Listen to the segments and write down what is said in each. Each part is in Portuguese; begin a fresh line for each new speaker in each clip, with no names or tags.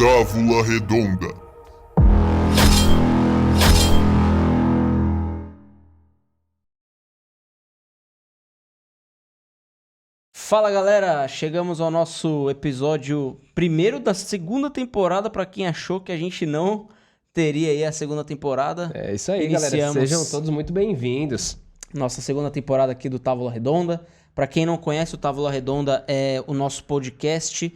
Távola Redonda.
Fala galera, chegamos ao nosso episódio primeiro da segunda temporada, para quem achou que a gente não teria aí a segunda temporada.
É isso aí, galera, sejam todos muito bem-vindos.
Nossa segunda temporada aqui do Távola Redonda. Para quem não conhece, o Távola Redonda é o nosso podcast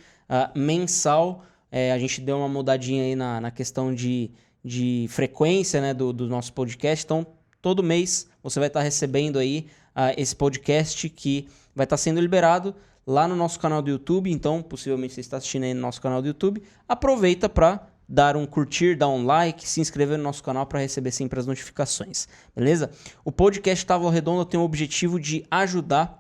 mensal. A gente deu uma mudadinha aí na questão de frequência, né, do nosso podcast. Então, todo mês você vai estar recebendo aí esse podcast que vai estar sendo liberado lá no nosso canal do YouTube. Então, possivelmente você está assistindo aí no nosso canal do YouTube. Aproveita para dar um curtir, dar um like, se inscrever no nosso canal para receber sempre as notificações, beleza? O podcast Távola Redonda tem o objetivo de ajudar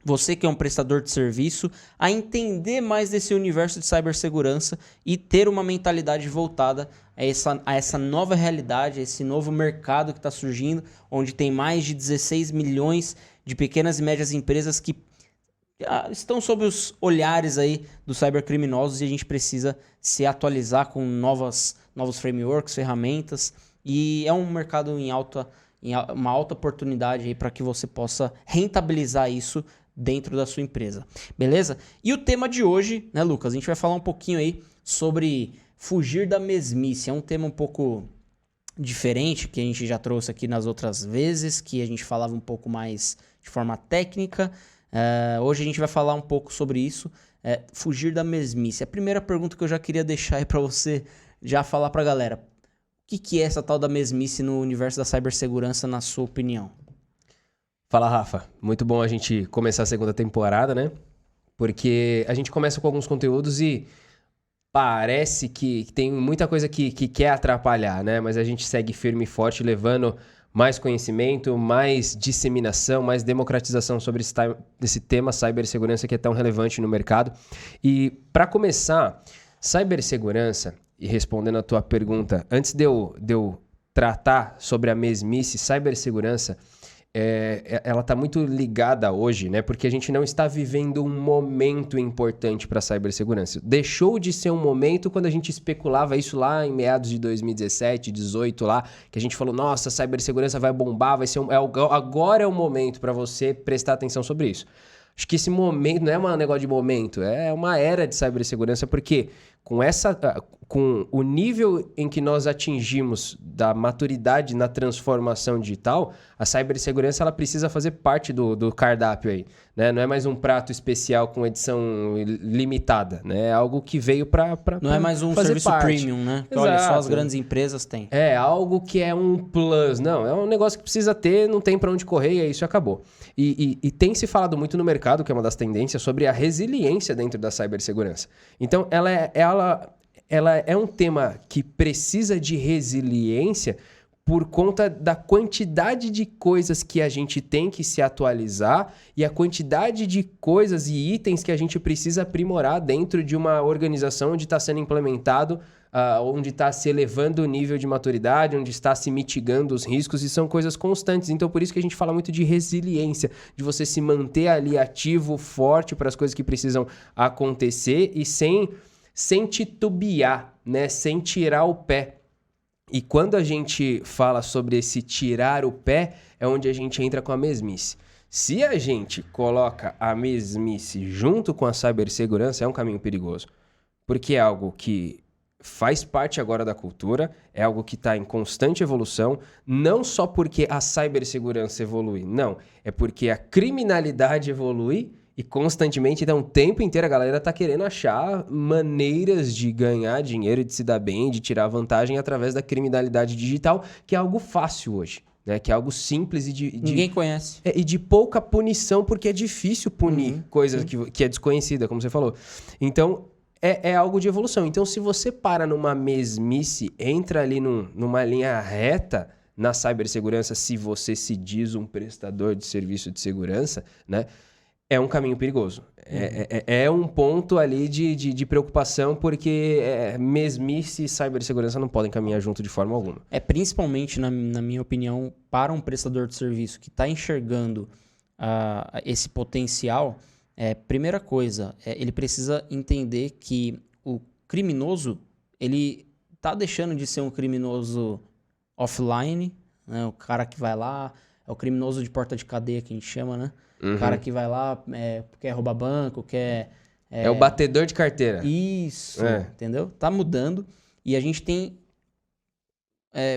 você que é um prestador de serviço a entender mais desse universo de cibersegurança e ter uma mentalidade voltada a essa nova realidade, a esse novo mercado que está surgindo, onde tem mais de 16 milhões de pequenas e médias empresas que estão sob os olhares aí dos cybercriminosos e a gente precisa se atualizar com novos frameworks, ferramentas, e é um mercado uma alta oportunidade aí para que você possa rentabilizar isso dentro da sua empresa, beleza? E o tema de hoje, né, Lucas? A gente vai falar um pouquinho aí sobre fugir da mesmice. É um tema um pouco diferente que a gente já trouxe aqui nas outras vezes, que a gente falava um pouco mais de forma técnica. Hoje a gente vai falar um pouco sobre isso, fugir da mesmice. A primeira pergunta que eu já queria deixar aí para você já falar para a galera: o que é essa tal da mesmice no universo da cibersegurança, na sua opinião?
Fala, Rafa. Muito bom a gente começar a segunda temporada, né? Porque a gente começa com alguns conteúdos e parece que tem muita coisa que quer atrapalhar, né? Mas a gente segue firme e forte, levando mais conhecimento, mais disseminação, mais democratização sobre esse tema cibersegurança que é tão relevante no mercado. E para começar, cibersegurança, e respondendo a tua pergunta, antes de eu tratar sobre a mesmice, cibersegurança, ela está muito ligada hoje, né? Porque a gente não está vivendo um momento importante para a cibersegurança. Deixou de ser um momento quando a gente especulava isso lá em meados de 2017, 2018 lá, que a gente falou, nossa, a cibersegurança vai bombar, agora é o momento para você prestar atenção sobre isso. Acho que esse momento não é um negócio de momento, é uma era de cibersegurança, porque com o nível em que nós atingimos da maturidade na transformação digital, a cibersegurança ela precisa fazer parte do cardápio aí, né? Não é mais um prato especial com edição limitada, né? É algo que veio para
não é mais um serviço premium, né? Que, olha, só as grandes empresas têm.
É algo que é um plus, não, é um negócio que precisa ter, não tem para onde correr, e é isso, acabou. E tem se falado muito no mercado, que é uma das tendências, sobre a resiliência dentro da cibersegurança. Então, ela é um tema que precisa de resiliência por conta da quantidade de coisas que a gente tem que se atualizar e a quantidade de coisas e itens que a gente precisa aprimorar dentro de uma organização onde está sendo implementado, onde está se elevando o nível de maturidade, onde está se mitigando os riscos, e são coisas constantes. Então, por isso que a gente fala muito de resiliência, de você se manter ali ativo, forte para as coisas que precisam acontecer e sem titubear, né? Sem tirar o pé. E quando a gente fala sobre esse tirar o pé, é onde a gente entra com a mesmice. Se a gente coloca a mesmice junto com a cibersegurança, é um caminho perigoso. Porque é algo que faz parte agora da cultura, é algo que está em constante evolução, não só porque a cibersegurança evolui, não. É porque a criminalidade evolui e constantemente, então o tempo inteiro a galera tá querendo achar maneiras de ganhar dinheiro, de se dar bem, de tirar vantagem através da criminalidade digital, que é algo fácil hoje, né? Que é algo simples e
ninguém conhece.
E de pouca punição, porque é difícil punir coisa que é desconhecida, como você falou. Então, é algo de evolução. Então, se você para numa mesmice, entra ali numa linha reta na cibersegurança, se você se diz um prestador de serviço de segurança, né? É um caminho perigoso. É um ponto ali de preocupação, porque mesmice e cibersegurança não podem caminhar junto de forma alguma.
Principalmente, na minha opinião, para um prestador de serviço que está enxergando esse potencial, primeira coisa, ele precisa entender que o criminoso ele tá deixando de ser um criminoso offline, né? O cara que vai lá, é o criminoso de porta de cadeia que a gente chama, né? O cara que vai lá, quer roubar banco, quer...
É o batedor de carteira.
Isso, entendeu? Tá mudando e a gente tem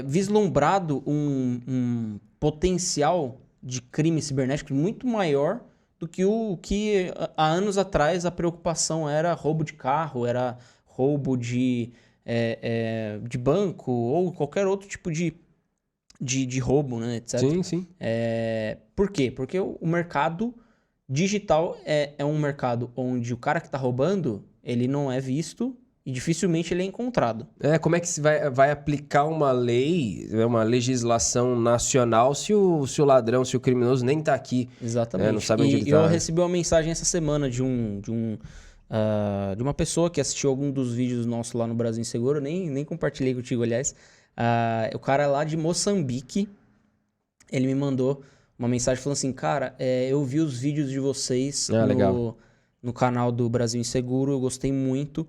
vislumbrado um potencial de crime cibernético muito maior do que o que há anos atrás a preocupação era roubo de carro, era roubo de banco ou qualquer outro tipo de roubo, né, etc.
Sim, sim.
Por quê? Porque o mercado digital é um mercado onde o cara que está roubando, ele não é visto e dificilmente ele é encontrado.
Como é que se vai aplicar uma lei, uma legislação nacional se o ladrão, se o criminoso nem tá aqui?
Exatamente.
Não sabe onde ele tá.
Eu recebi uma mensagem essa semana de uma pessoa que assistiu algum dos vídeos nossos lá no Brasil Inseguro, nem compartilhei contigo, aliás. O cara lá de Moçambique, ele me mandou uma mensagem falando assim, cara, eu vi os vídeos de vocês no canal do Brasil Inseguro, eu gostei muito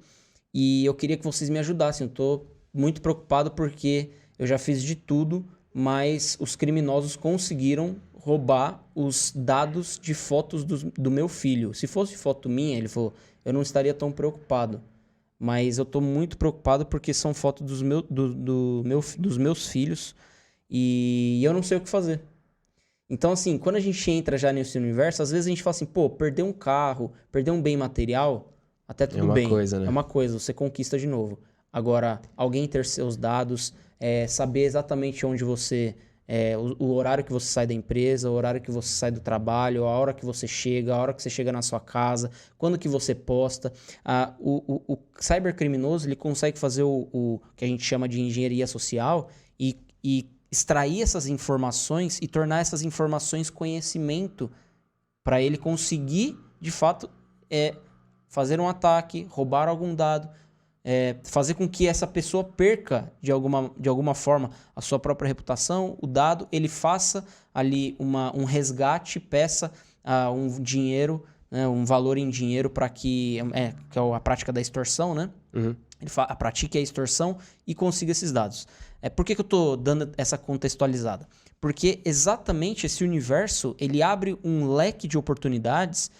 e eu queria que vocês me ajudassem. Eu tô muito preocupado porque eu já fiz de tudo, mas os criminosos conseguiram roubar os dados de fotos do meu filho. Se fosse foto minha, ele falou, eu não estaria tão preocupado. Mas eu tô muito preocupado porque são fotos dos meus filhos e eu não sei o que fazer. Então, assim, quando a gente entra já nesse universo, às vezes a gente fala assim, pô, perder um carro, perder um bem material, até tudo bem.
Coisa, né?
É uma coisa, você conquista de novo. Agora, alguém ter seus dados, saber exatamente onde você... o horário que você sai da empresa, o horário que você sai do trabalho, a hora que você chega, a hora que você chega na sua casa, quando que você posta. O cybercriminoso, ele consegue fazer o que a gente chama de engenharia social e extrair essas informações e tornar essas informações conhecimento para ele conseguir, de fato, fazer um ataque, roubar algum dado, fazer com que essa pessoa perca de alguma forma a sua própria reputação, o dado, ele faça ali um resgate, peça um dinheiro, né, um valor em dinheiro para que é a prática da extorsão, né?
Uhum.
Ele pratique a extorsão e consiga esses dados. Por que eu estou dando essa contextualizada? Porque exatamente esse universo, ele abre um leque de oportunidades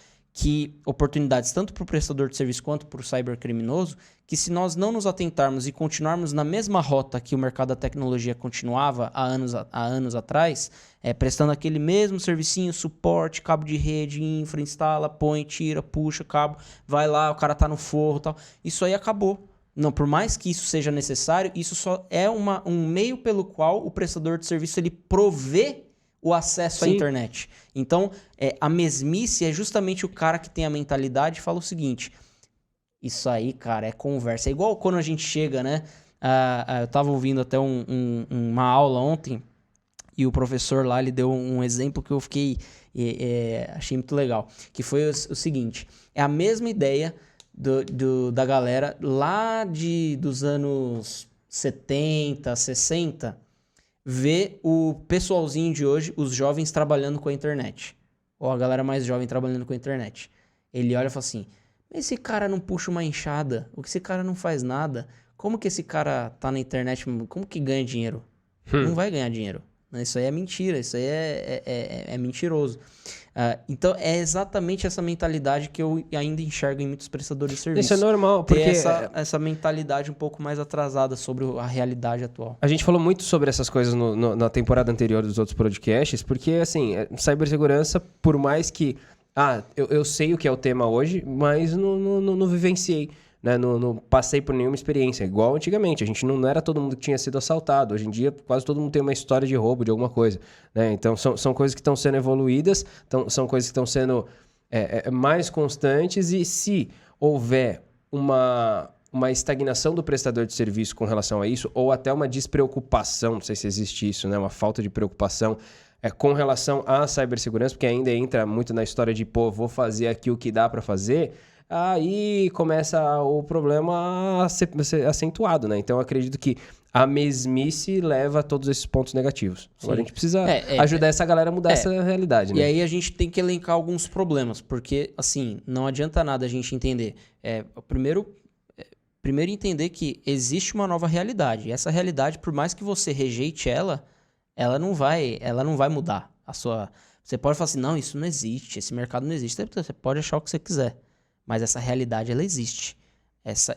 tanto para o prestador de serviço quanto para o cybercriminoso, que se nós não nos atentarmos e continuarmos na mesma rota que o mercado da tecnologia continuava há anos atrás, prestando aquele mesmo servicinho, suporte, cabo de rede, infra, instala, põe, tira, puxa, cabo, vai lá, o cara tá no forro e tal, isso aí acabou. Não, por mais que isso seja necessário, isso só é um meio pelo qual o prestador de serviço ele provê o acesso à internet. Então, a mesmice é justamente o cara que tem a mentalidade e fala o seguinte, isso aí, cara, é conversa. É igual quando a gente chega, né? Eu tava ouvindo até uma aula ontem e o professor lá, ele deu um exemplo que eu fiquei... achei muito legal. Que foi o seguinte, é a mesma ideia da galera lá dos anos 70, 60, ver o pessoalzinho de hoje, os jovens trabalhando com a internet. Ou a galera mais jovem trabalhando com a internet. Ele olha e fala assim, esse cara não puxa uma enxada, esse cara não faz nada, como que esse cara tá na internet, como que ganha dinheiro? Não vai ganhar dinheiro. Isso aí é mentira, isso aí é mentiroso. Então, é exatamente essa mentalidade que eu ainda enxergo em muitos prestadores de serviço.
Isso é normal, porque...
Ter essa mentalidade um pouco mais atrasada sobre a realidade atual.
A gente falou muito sobre essas coisas na temporada anterior dos outros podcasts, porque, assim, cibersegurança, por mais que... eu sei o que é o tema hoje, mas não vivenciei. Né? Não passei por nenhuma experiência, igual antigamente. A gente não era todo mundo que tinha sido assaltado. Hoje em dia, quase todo mundo tem uma história de roubo de alguma coisa. Né? Então, são coisas que estão sendo evoluídas, são coisas que estão sendo mais constantes. E se houver uma estagnação do prestador de serviço com relação a isso, ou até uma despreocupação, não sei se existe isso, né? Uma falta de preocupação com relação à cibersegurança, porque ainda entra muito na história de, vou fazer aqui o que dá para fazer... Aí começa o problema a ser acentuado, né? Então, eu acredito que a mesmice leva a todos esses pontos negativos. Sim. Agora, a gente precisa ajudar essa galera a mudar essa realidade, né?
E aí, a gente tem que elencar alguns problemas, porque, assim, não adianta nada a gente entender. primeiro entender que existe uma nova realidade. E essa realidade, por mais que você rejeite ela não vai mudar a sua... Você pode falar assim, não, isso não existe, esse mercado não existe. Você pode achar o que você quiser, mas essa realidade, ela existe.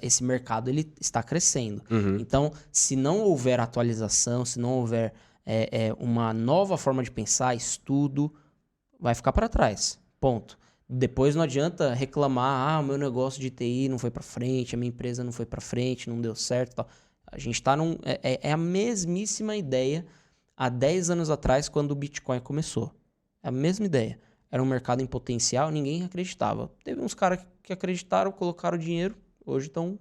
Esse mercado, ele está crescendo. Então, se não houver atualização, se não houver uma nova forma de pensar, estudo, vai ficar para trás. Ponto. Depois não adianta reclamar, o meu negócio de TI não foi para frente, a minha empresa não foi para frente, não deu certo, tal. A gente está é a mesmíssima ideia há 10 anos atrás, quando o Bitcoin começou. É a mesma ideia. Era um mercado em potencial, ninguém acreditava. Teve uns caras que acreditaram, colocaram dinheiro, hoje estão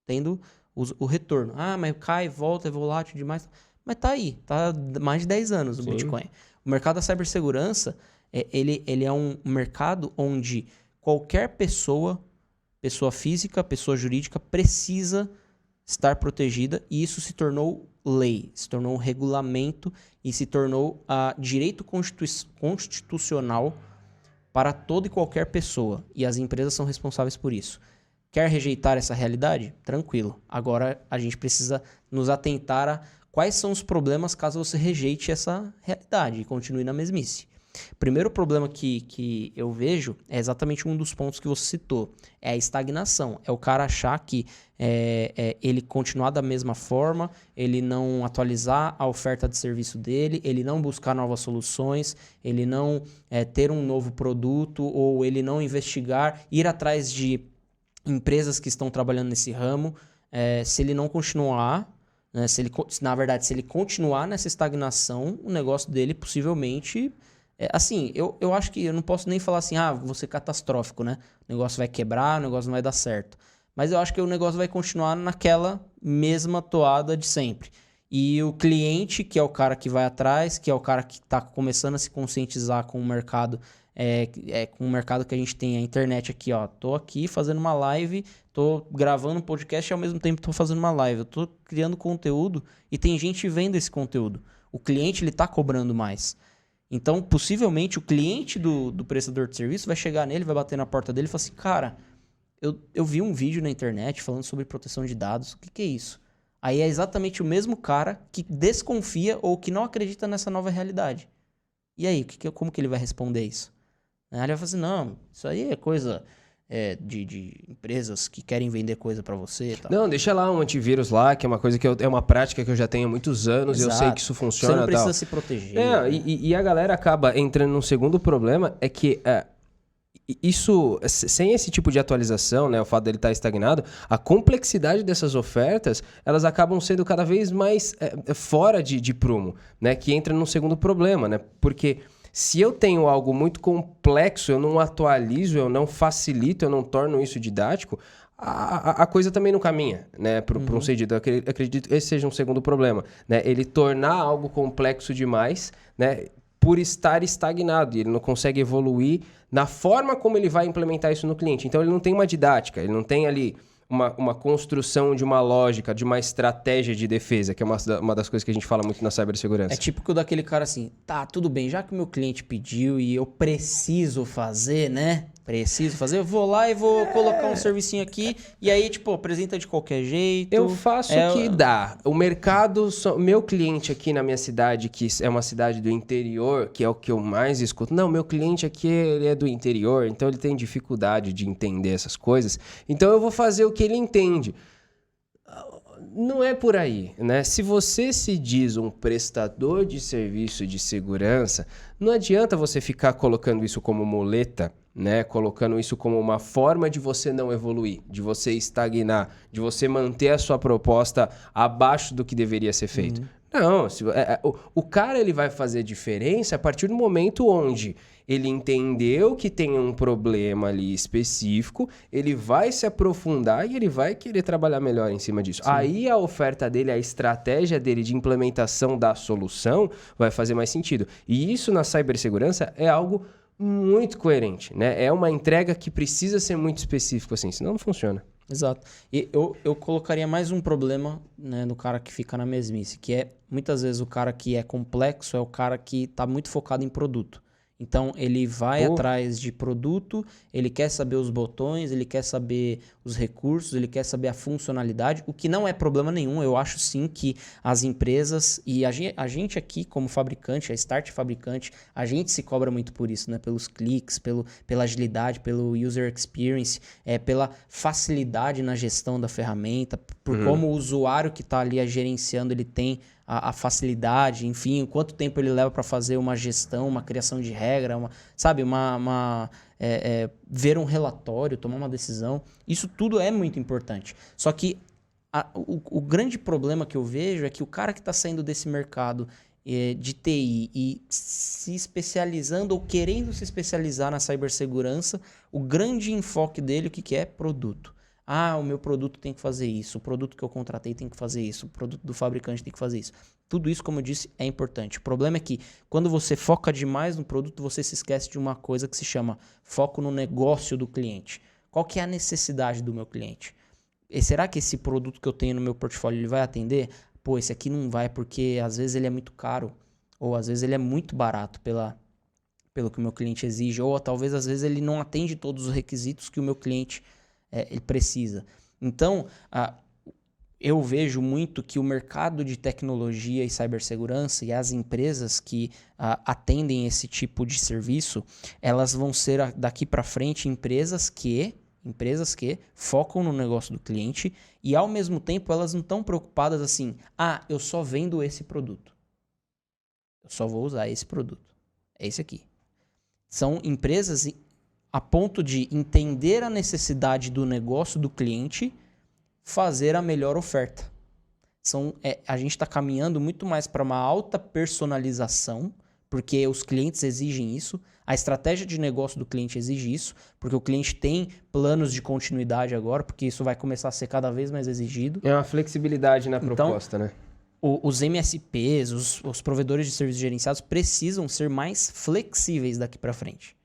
tendo o retorno. Mas cai, volta, é volátil demais. Mas tá aí, tá mais de 10 anos o Bitcoin. O mercado da cibersegurança, ele é um mercado onde qualquer pessoa física, pessoa jurídica, precisa estar protegida, e isso se tornou lei, se tornou um regulamento e se tornou direito constitucional para toda e qualquer pessoa. E as empresas são responsáveis por isso. Quer rejeitar essa realidade? Tranquilo. Agora a gente precisa nos atentar a quais são os problemas caso você rejeite essa realidade e continue na mesmice. O primeiro problema que eu vejo é exatamente um dos pontos que você citou. É a estagnação. É o cara achar que ele continuar da mesma forma, ele não atualizar a oferta de serviço dele, ele não buscar novas soluções, ele não ter um novo produto, ou ele não investigar, ir atrás de empresas que estão trabalhando nesse ramo. Se ele não continuar, né, se ele continuar nessa estagnação, o negócio dele possivelmente... assim, eu acho que eu não posso nem falar assim, vou ser catastrófico, né? O negócio vai quebrar, o negócio não vai dar certo. Mas eu acho que o negócio vai continuar naquela mesma toada de sempre. E o cliente, que é o cara que vai atrás, que é o cara que está começando a se conscientizar com o mercado, com o mercado que a gente tem, a internet aqui, ó. Tô aqui fazendo uma live, tô gravando um podcast e ao mesmo tempo tô fazendo uma live. Eu tô criando conteúdo e tem gente vendo esse conteúdo. O cliente, ele tá cobrando mais. Então, possivelmente, o cliente do prestador de serviço vai chegar nele, vai bater na porta dele e falar assim, cara, eu vi um vídeo na internet falando sobre proteção de dados, o que é isso? Aí é exatamente o mesmo cara que desconfia ou que não acredita nessa nova realidade. E aí, como que ele vai responder isso? Aí ele vai falar assim, não, isso aí é coisa de empresas que querem vender coisa pra você e tal.
Não, deixa lá um antivírus lá, que é uma coisa que é uma prática que eu já tenho há muitos anos. Exato. E eu sei que isso funciona.
Você não precisa
tal.
se proteger.
Né? E a galera acaba entrando num segundo problema, é que isso, sem esse tipo de atualização, né, o fato dele estar estagnado, a complexidade dessas ofertas, elas acabam sendo cada vez mais fora de prumo, né, que entra num segundo problema, né, porque se eu tenho algo muito complexo, eu não atualizo, eu não facilito, eu não torno isso didático, a coisa também não caminha, né, para um sentido. Eu acredito que esse seja um segundo problema, né, ele tornar algo complexo demais, né, por estar estagnado, e ele não consegue evoluir na forma como ele vai implementar isso no cliente. Então ele não tem uma didática, ele não tem ali uma construção de uma lógica, de uma estratégia de defesa, que é uma das coisas que a gente fala muito na cibersegurança.
É típico daquele cara assim, tá, tudo bem, já que o meu cliente pediu e eu preciso fazer, né? Eu vou lá e vou colocar um servicinho aqui, e aí, tipo, apresenta de qualquer jeito.
Eu faço o que dá. O mercado, meu cliente aqui na minha cidade, que é uma cidade do interior, que é o que eu mais escuto. Não, meu cliente aqui, ele é do interior, então ele tem dificuldade de entender essas coisas. Então eu vou fazer o que ele entende. Não é por aí, né? Se você se diz um prestador de serviço de segurança, não adianta você ficar colocando isso como muleta, né? Colocando isso como uma forma de você não evoluir, de você estagnar, de você manter a sua proposta abaixo do que deveria ser feito. Não, o cara ele vai fazer diferença a partir do momento onde ele entendeu que tem um problema ali específico, ele vai se aprofundar e ele vai querer trabalhar melhor em cima disso. Sim. Aí a oferta dele, a estratégia dele de implementação da solução vai fazer mais sentido. E isso na cibersegurança é algo muito coerente, né? É uma entrega que precisa ser muito específico assim, senão não funciona.
Exato. E eu colocaria mais um problema, né, no cara que fica na mesmice, que é, muitas vezes, o cara que é complexo é o cara que está muito focado em produto. Então, ele vai atrás de produto, ele quer saber os botões, ele quer saber os recursos, ele quer saber a funcionalidade, o que não é problema nenhum. Eu acho sim que as empresas e a gente aqui como fabricante, a Start Fabricante, a gente se cobra muito por isso, né? Pelos cliques, pela agilidade, pelo user experience, pela facilidade na gestão da ferramenta, por como o usuário que está ali gerenciando, ele tem a facilidade, enfim, quanto tempo ele leva para fazer uma gestão, uma criação de regra, ver um relatório, tomar uma decisão. Isso tudo é muito importante. Só que o grande problema que eu vejo é que o cara que está saindo desse mercado de TI e se especializando ou querendo se especializar na cibersegurança, o grande enfoque dele, o que é? Produto. O meu produto tem que fazer isso, o produto que eu contratei tem que fazer isso, o produto do fabricante tem que fazer isso. Tudo isso, como eu disse, é importante. O problema é que quando você foca demais no produto, você se esquece de uma coisa que se chama foco no negócio do cliente. Qual que é a necessidade do meu cliente? E será que esse produto que eu tenho no meu portfólio ele vai atender? Esse aqui não vai porque às vezes ele é muito caro, ou às vezes ele é muito barato pelo que o meu cliente exige, ou talvez às vezes ele não atende todos os requisitos que o meu cliente ele precisa. Então, eu vejo muito que o mercado de tecnologia e cibersegurança e as empresas que atendem esse tipo de serviço, elas vão ser daqui para frente empresas que focam no negócio do cliente e, ao mesmo tempo, elas não estão preocupadas assim, eu só vendo esse produto. Eu só vou usar esse produto. É esse aqui. São empresas a ponto de entender a necessidade do negócio do cliente, fazer a melhor oferta. A gente está caminhando muito mais para uma alta personalização, porque os clientes exigem isso, a estratégia de negócio do cliente exige isso, porque o cliente tem planos de continuidade agora, porque isso vai começar a ser cada vez mais exigido.
É uma flexibilidade na proposta, né?
Os MSPs, os provedores de serviços gerenciados, precisam ser mais flexíveis daqui para frente.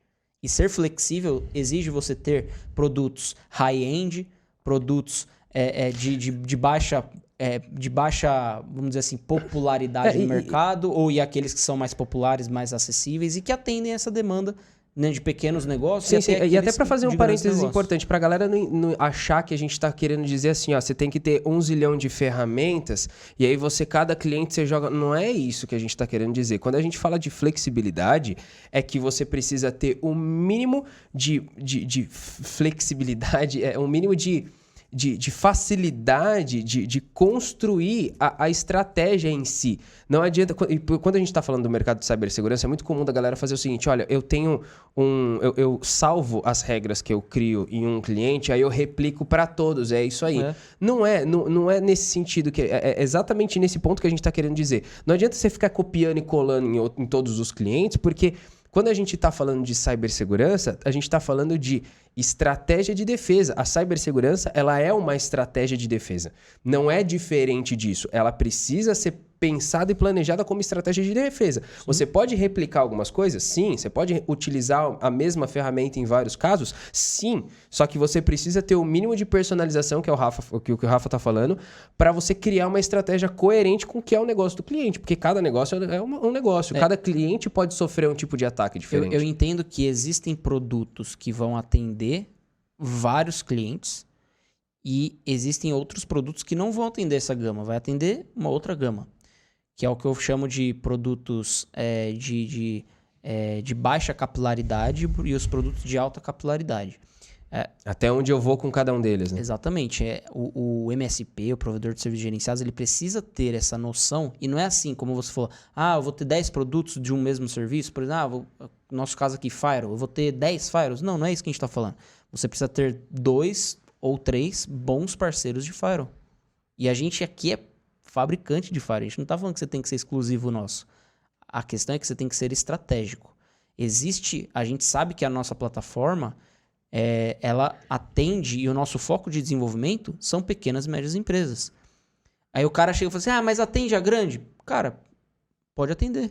E ser flexível exige você ter produtos high-end, produtos de baixa, vamos dizer assim, popularidade no mercado, ou aqueles que são mais populares, mais acessíveis e que atendem essa demanda, né, de pequenos negócios.
Sim, e até para fazer um parênteses importante, para a galera não achar que a gente está querendo dizer assim, você tem que ter 1 zilhão de ferramentas e aí cada cliente você joga. Não é isso que a gente está querendo dizer. Quando a gente fala de flexibilidade, é que você precisa ter um mínimo de flexibilidade, um mínimo de facilidade de construir a estratégia em si. Não adianta... Quando a gente está falando do mercado de cibersegurança, é muito comum da galera fazer o seguinte, olha, eu tenho eu salvo as regras que eu crio em um cliente, aí eu replico para todos, é isso aí. Não é nesse sentido, é exatamente nesse ponto que a gente está querendo dizer. Não adianta você ficar copiando e colando em todos os clientes, porque... Quando a gente está falando de cibersegurança, a gente está falando de estratégia de defesa. A cibersegurança, ela é uma estratégia de defesa. Não é diferente disso. Ela precisa ser pensada e planejada como estratégia de defesa. Sim. Você pode replicar algumas coisas? Sim. Você pode utilizar a mesma ferramenta em vários casos? Sim. Só que você precisa ter o mínimo de personalização, que é o que o Rafa está falando, para você criar uma estratégia coerente com o que é o negócio do cliente. Porque cada negócio é um negócio. Cada cliente pode sofrer um tipo de ataque diferente.
Eu entendo que existem produtos que vão atender vários clientes e existem outros produtos que não vão atender essa gama. Vai atender uma outra gama. Que é o que eu chamo de produtos de baixa capilaridade e os produtos de alta capilaridade.
Até onde eu vou com cada um deles, né?
Exatamente. O MSP, o provedor de serviços gerenciados, ele precisa ter essa noção. E não é assim, como você falou, eu vou ter 10 produtos de um mesmo serviço. Por exemplo, no nosso caso aqui, Firewall, eu vou ter 10 Firewalls. Não é isso que a gente está falando. Você precisa ter 2 ou 3 bons parceiros de Firewall. E a gente aqui é fabricante de Firewall. A gente não está falando que você tem que ser exclusivo nosso. A questão é que você tem que ser estratégico. A gente sabe que a nossa plataforma, ela atende, e o nosso foco de desenvolvimento são pequenas e médias empresas. Aí o cara chega e fala assim, mas atende a grande? Cara, pode atender.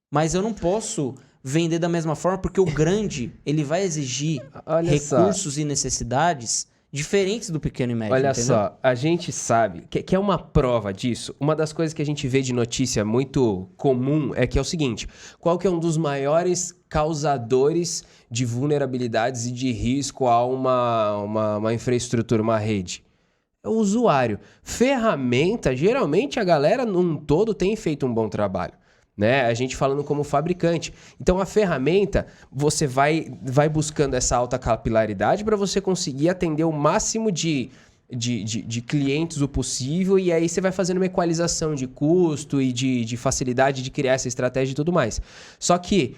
Mas eu não posso vender da mesma forma, porque o grande, ele vai exigir recursos e necessidades diferentes do pequeno e médio.
Olha
entendeu?
só, a gente sabe que é uma prova disso. Uma das coisas que a gente vê de notícia muito comum é que é o seguinte: qual que é um dos maiores causadores de vulnerabilidades e de risco a uma infraestrutura, uma rede? É o usuário. Ferramenta, geralmente a galera num todo tem feito um bom trabalho. Né? A gente falando como fabricante. Então a ferramenta, você vai buscando essa alta capilaridade para você conseguir atender o máximo de clientes o possível, e aí você vai fazendo uma equalização de custo e de facilidade de criar essa estratégia e tudo mais. Só que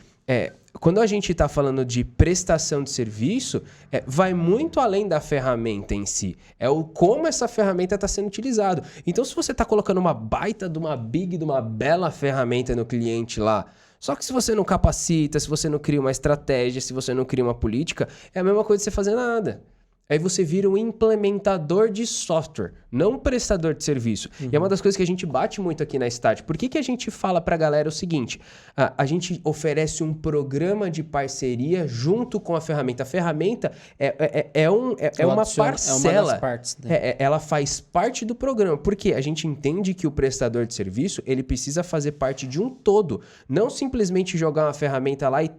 quando a gente está falando de prestação de serviço, vai muito além da ferramenta em si. É o como essa ferramenta está sendo utilizada. Então, se você está colocando uma baita de uma bela ferramenta no cliente lá, só que se você não capacita, se você não cria uma estratégia, se você não cria uma política, é a mesma coisa de você fazer nada. Aí você vira um implementador de software, não um prestador de serviço. E é uma das coisas que a gente bate muito aqui na Start. Por que a gente fala pra galera o seguinte? A gente oferece um programa de parceria junto com a ferramenta. A ferramenta é uma parcela.
É uma das partes. Né?
Ela faz parte do programa. Porque a gente entende que o prestador de serviço ele precisa fazer parte de um todo. Não simplesmente jogar uma ferramenta lá e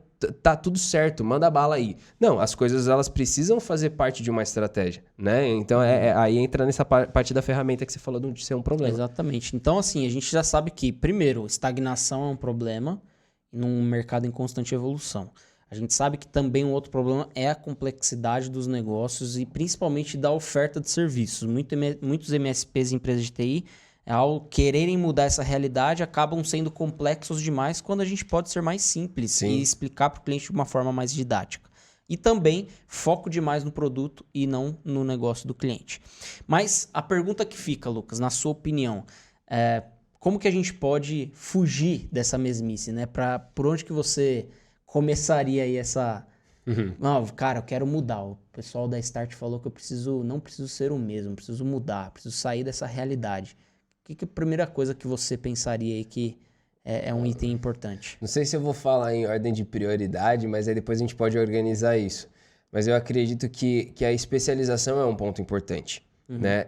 tá tudo certo, manda bala aí. Não, as coisas elas precisam fazer parte de uma estratégia, né? Então aí entra nessa parte da ferramenta que você falou de ser um problema.
Exatamente. Então assim, a gente já sabe que, primeiro, estagnação é um problema num mercado em constante evolução. A gente sabe que também um outro problema é a complexidade dos negócios e principalmente da oferta de serviços. Muitos MSPs e empresas de TI, ao quererem mudar essa realidade, acabam sendo complexos demais quando a gente pode ser mais simples. Sim. E explicar para o cliente de uma forma mais didática. E também foco demais no produto e não no negócio do cliente. Mas a pergunta que fica, Lucas, na sua opinião, como que a gente pode fugir dessa mesmice, né? Por onde que você começaria aí essa... Não, cara, eu quero mudar. O pessoal da Start falou que não preciso ser o mesmo, preciso mudar, preciso sair dessa realidade. O que é a primeira coisa que você pensaria aí que é um item importante?
Não sei se eu vou falar em ordem de prioridade, mas aí depois a gente pode organizar isso. Mas eu acredito que a especialização é um ponto importante. Né?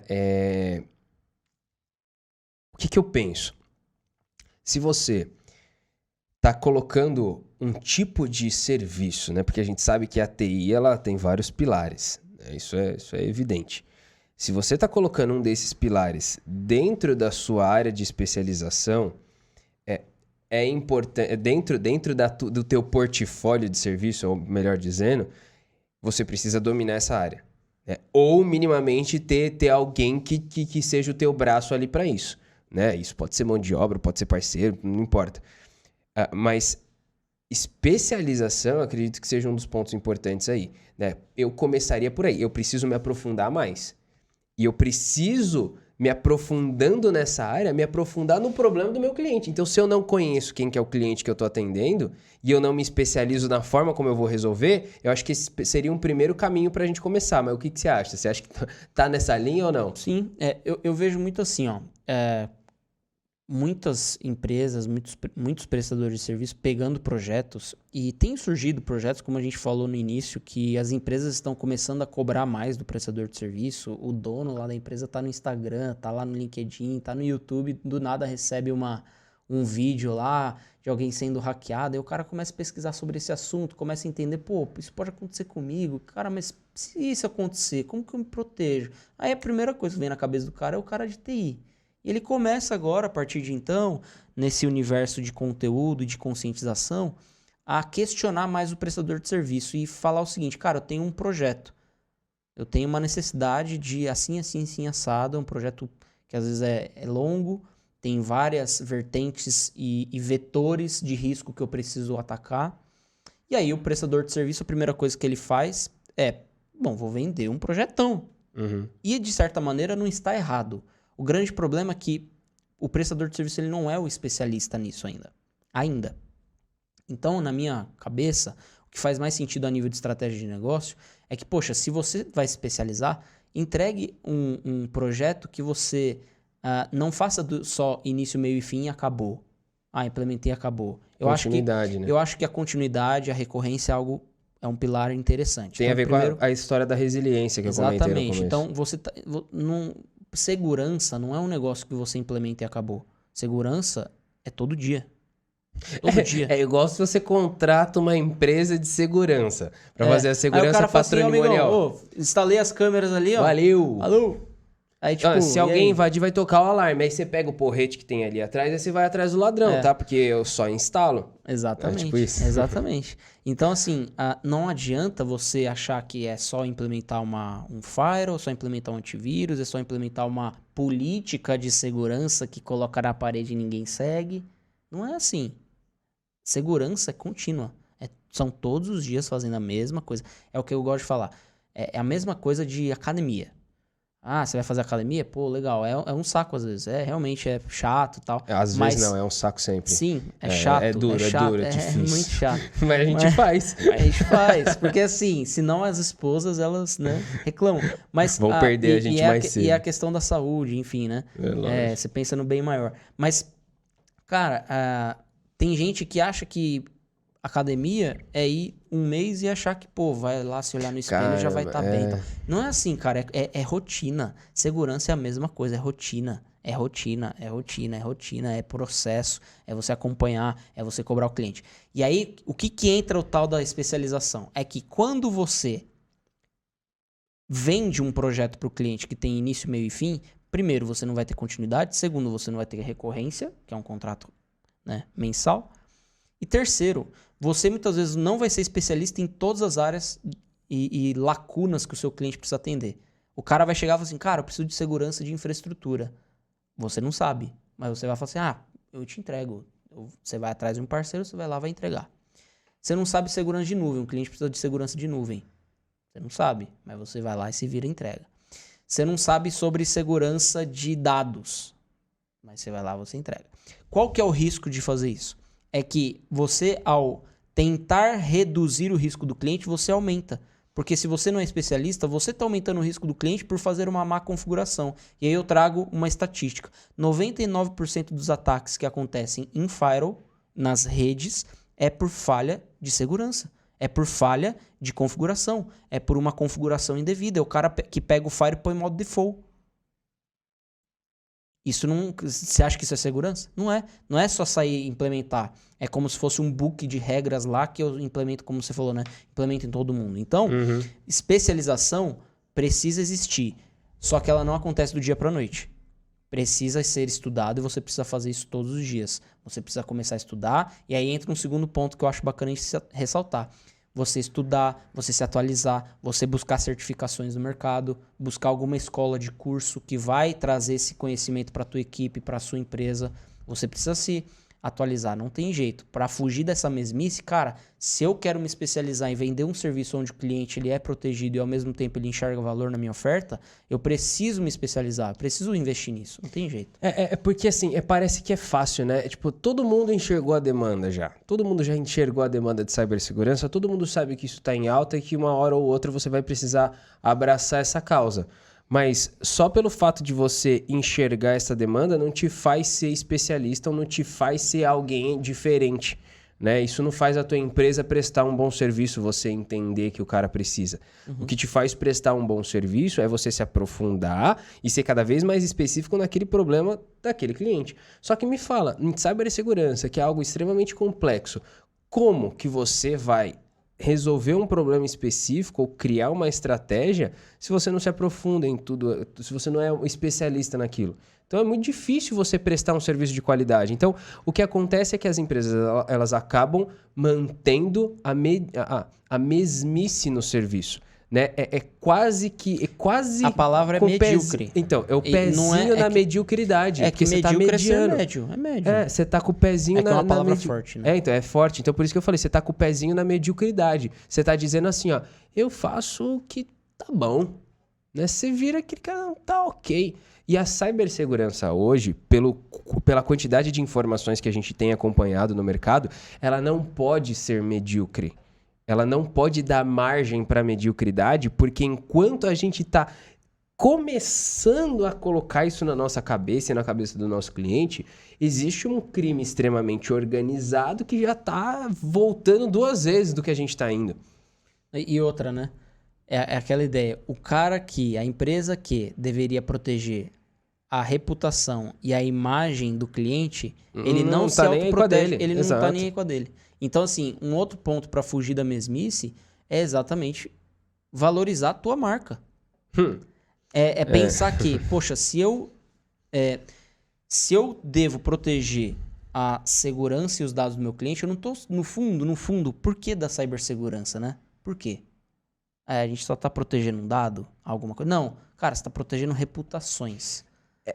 O que eu penso? Se você está colocando um tipo de serviço, né? Porque a gente sabe que a TI ela tem vários pilares. Né? Isso é evidente. Se você está colocando um desses pilares dentro da sua área de especialização, é importante, dentro do teu portfólio de serviço, ou melhor dizendo, você precisa dominar essa área. Né? Ou minimamente ter alguém que seja o teu braço ali para isso. Né? Isso pode ser mão de obra, pode ser parceiro, não importa. Mas especialização, eu acredito que seja um dos pontos importantes aí. Né? Eu começaria por aí. Eu preciso me aprofundar mais. E eu preciso, me aprofundando nessa área, me aprofundar no problema do meu cliente. Então, se eu não conheço quem que é o cliente que eu estou atendendo e eu não me especializo na forma como eu vou resolver, eu acho que esse seria um primeiro caminho para a gente começar. Mas o que você acha? Você acha que tá nessa linha ou não?
Sim, eu vejo muito assim, ó. Muitas empresas, muitos prestadores de serviço pegando projetos, e tem surgido projetos, como a gente falou no início, que as empresas estão começando a cobrar mais do prestador de serviço. O dono lá da empresa está no Instagram, está lá no LinkedIn, está no YouTube, do nada recebe um vídeo lá de alguém sendo hackeado, aí o cara começa a pesquisar sobre esse assunto, começa a entender, pô, isso pode acontecer comigo, cara, mas se isso acontecer, como que eu me protejo? Aí a primeira coisa que vem na cabeça do cara é o cara de TI. Ele começa agora, a partir de então, nesse universo de conteúdo e de conscientização, a questionar mais o prestador de serviço e falar o seguinte, cara, eu tenho um projeto, eu tenho uma necessidade de assim, assado, é um projeto que às vezes é longo, tem várias vertentes e vetores de risco que eu preciso atacar. E aí o prestador de serviço, a primeira coisa que ele faz vou vender um projetão. E de certa maneira não está errado. O grande problema é que o prestador de serviço ele não é o especialista nisso ainda. Então, na minha cabeça, o que faz mais sentido a nível de estratégia de negócio é que, poxa, se você vai se especializar, entregue um projeto que você não faça só início, meio e fim e acabou. Implementei e acabou.
Continuidade, né?
Eu acho que a continuidade, a recorrência é algo é um pilar interessante.
Tem
então,
a ver
primeiro,
com a história da resiliência que eu comentei no
exatamente.
começo.
Então, segurança não é um negócio que você implementa e acabou. Segurança é todo dia. Todo dia.
É igual se você contrata uma empresa de segurança para fazer a
Aí o
segurança
cara fala assim,
patrimonial.
amigão, instalei as câmeras ali, ó.
Valeu!
Alô? Aí, tipo,
Se
e
alguém
aí?
invadir, vai tocar o alarme. Aí você pega o porrete que tem ali atrás e você vai atrás do ladrão, tá? Porque eu só instalo.
Exatamente.
É tipo isso.
Exatamente. Então, assim, não adianta você achar que é só implementar um firewall, só implementar um antivírus, é só implementar uma política de segurança que coloca na parede e ninguém segue. Não é assim. Segurança é contínua. São todos os dias fazendo a mesma coisa. É o que eu gosto de falar. É a mesma coisa de academia. Ah, você vai fazer academia? Pô, legal. É um saco às vezes. Realmente é chato e tal.
Às vezes não, é um saco sempre.
Sim, é chato.
É duro, é difícil.
É muito chato.
Mas a gente faz.
A gente faz. Porque assim, senão as esposas, elas, né, reclamam. Mas,
vão perder a gente mais cedo.
E a questão da saúde, enfim, né? Você pensa no bem maior. Mas, cara, tem gente que acha que academia é ir um mês e achar que, pô, vai lá se olhar no espelho e já vai estar bem. Então. Não é assim, cara. É rotina. Segurança é a mesma coisa. É rotina. É rotina. É rotina. É rotina. É processo. É você acompanhar. É você cobrar o cliente. E aí, o que entra o tal da especialização? É que quando você vende um projeto para o cliente que tem início, meio e fim, primeiro, você não vai ter continuidade. Segundo, você não vai ter recorrência, que é um contrato, né, mensal. E terceiro, você muitas vezes não vai ser especialista em todas as áreas e lacunas que o seu cliente precisa atender. O cara vai chegar e falar assim, cara, eu preciso de segurança de infraestrutura. Você não sabe, mas você vai falar assim, eu te entrego. Você vai atrás de um parceiro, você vai lá e vai entregar. Você não sabe segurança de nuvem, um cliente precisa de segurança de nuvem. Você não sabe, mas você vai lá e se vira e entrega. Você não sabe sobre segurança de dados, mas você vai lá e você entrega. Qual que é o risco de fazer isso? É que você, ao tentar reduzir o risco do cliente, você aumenta. Porque se você não é especialista, você está aumentando o risco do cliente por fazer uma má configuração. E aí eu trago uma estatística. 99% dos ataques que acontecem em firewall, nas redes, é por falha de segurança. É por falha de configuração. É por uma configuração indevida. É o cara que pega o firewall e põe em modo default. Isso não. Você acha que isso é segurança? Não é. Não é só sair e implementar. É como se fosse um book de regras lá que eu implemento, como você falou, né? Implemento em todo mundo. Então, especialização precisa existir. Só que ela não acontece do dia para a noite. Precisa ser estudado e você precisa fazer isso todos os dias. Você precisa começar a estudar. E aí entra um segundo ponto que eu acho bacana de ressaltar. Você estudar, você se atualizar, você buscar certificações no mercado, buscar alguma escola de curso que vai trazer esse conhecimento para a tua equipe, para a sua empresa. Você precisa se atualizar, não tem jeito. Para fugir dessa mesmice, cara, se eu quero me especializar em vender um serviço onde o cliente ele é protegido e ao mesmo tempo ele enxerga valor na minha oferta, eu preciso me especializar, preciso investir nisso, não tem jeito.
Porque assim, parece que é fácil, né? Tipo, todo mundo enxergou a demanda já. Todo mundo já enxergou a demanda de cibersegurança, todo mundo sabe que isso está em alta e que uma hora ou outra você vai precisar abraçar essa causa. Mas só pelo fato de você enxergar essa demanda não te faz ser especialista ou não te faz ser alguém diferente, né? Isso não faz a tua empresa prestar um bom serviço, você entender que o cara precisa. O que te faz prestar um bom serviço é você se aprofundar e ser cada vez mais específico naquele problema daquele cliente. Só que me fala, em cibersegurança, que é algo extremamente complexo, como que você vai resolver um problema específico ou criar uma estratégia se você não se aprofunda em tudo, se você não é um especialista naquilo? Então é muito difícil você prestar um serviço de qualidade. Então o que acontece é que as empresas elas acabam mantendo a mesmice no serviço. Né? É quase
a palavra é medíocre.
Então, é o pezinho na mediocridade.
É que
você
medíocre
tá mediano.
É médio.
Você tá com o pezinho
na... É uma palavra forte, né?
Então, é forte. Então, por isso que eu falei, você tá com o pezinho na mediocridade. Você tá dizendo assim, ó, eu faço o que tá bom. Né? Você vira aquele cara, tá ok. E a cibersegurança hoje, pela quantidade de informações que a gente tem acompanhado no mercado, ela não pode ser medíocre. Ela não pode dar margem para mediocridade, porque enquanto a gente está começando a colocar isso na nossa cabeça e na cabeça do nosso cliente, existe um crime extremamente organizado que já está voltando 2 vezes do que a gente está indo.
E outra, né? É aquela ideia. A empresa que deveria proteger a reputação e a imagem do cliente, ele não se
tá nem aí com a
autoprotege,
dele.
ele não tá
Exato.
nem aí com a dele. Então, assim, um outro ponto para fugir da mesmice é exatamente valorizar a tua marca. Pensar que, poxa, se eu devo proteger a segurança e os dados do meu cliente, eu não tô, no fundo, por que da cibersegurança, né? Por quê? A gente só tá protegendo um dado, alguma coisa? Não, cara, você tá protegendo reputações.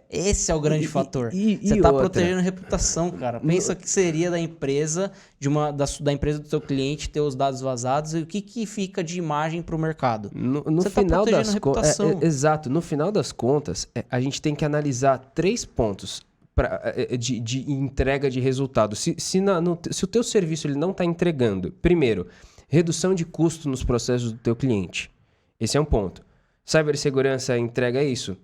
Esse é o grande fator. Você tá protegendo reputação, cara. Pensa que seria da empresa, da empresa do seu cliente ter os dados vazados e o que fica de imagem pro mercado.
No
Você
final
tá protegendo
das
a reputação.
Exato. No final das contas, a gente tem que analisar 3 pontos de entrega de resultado. Se o teu serviço ele não está entregando, primeiro, redução de custo nos processos do teu cliente. Esse é um ponto. Cibersegurança entrega isso?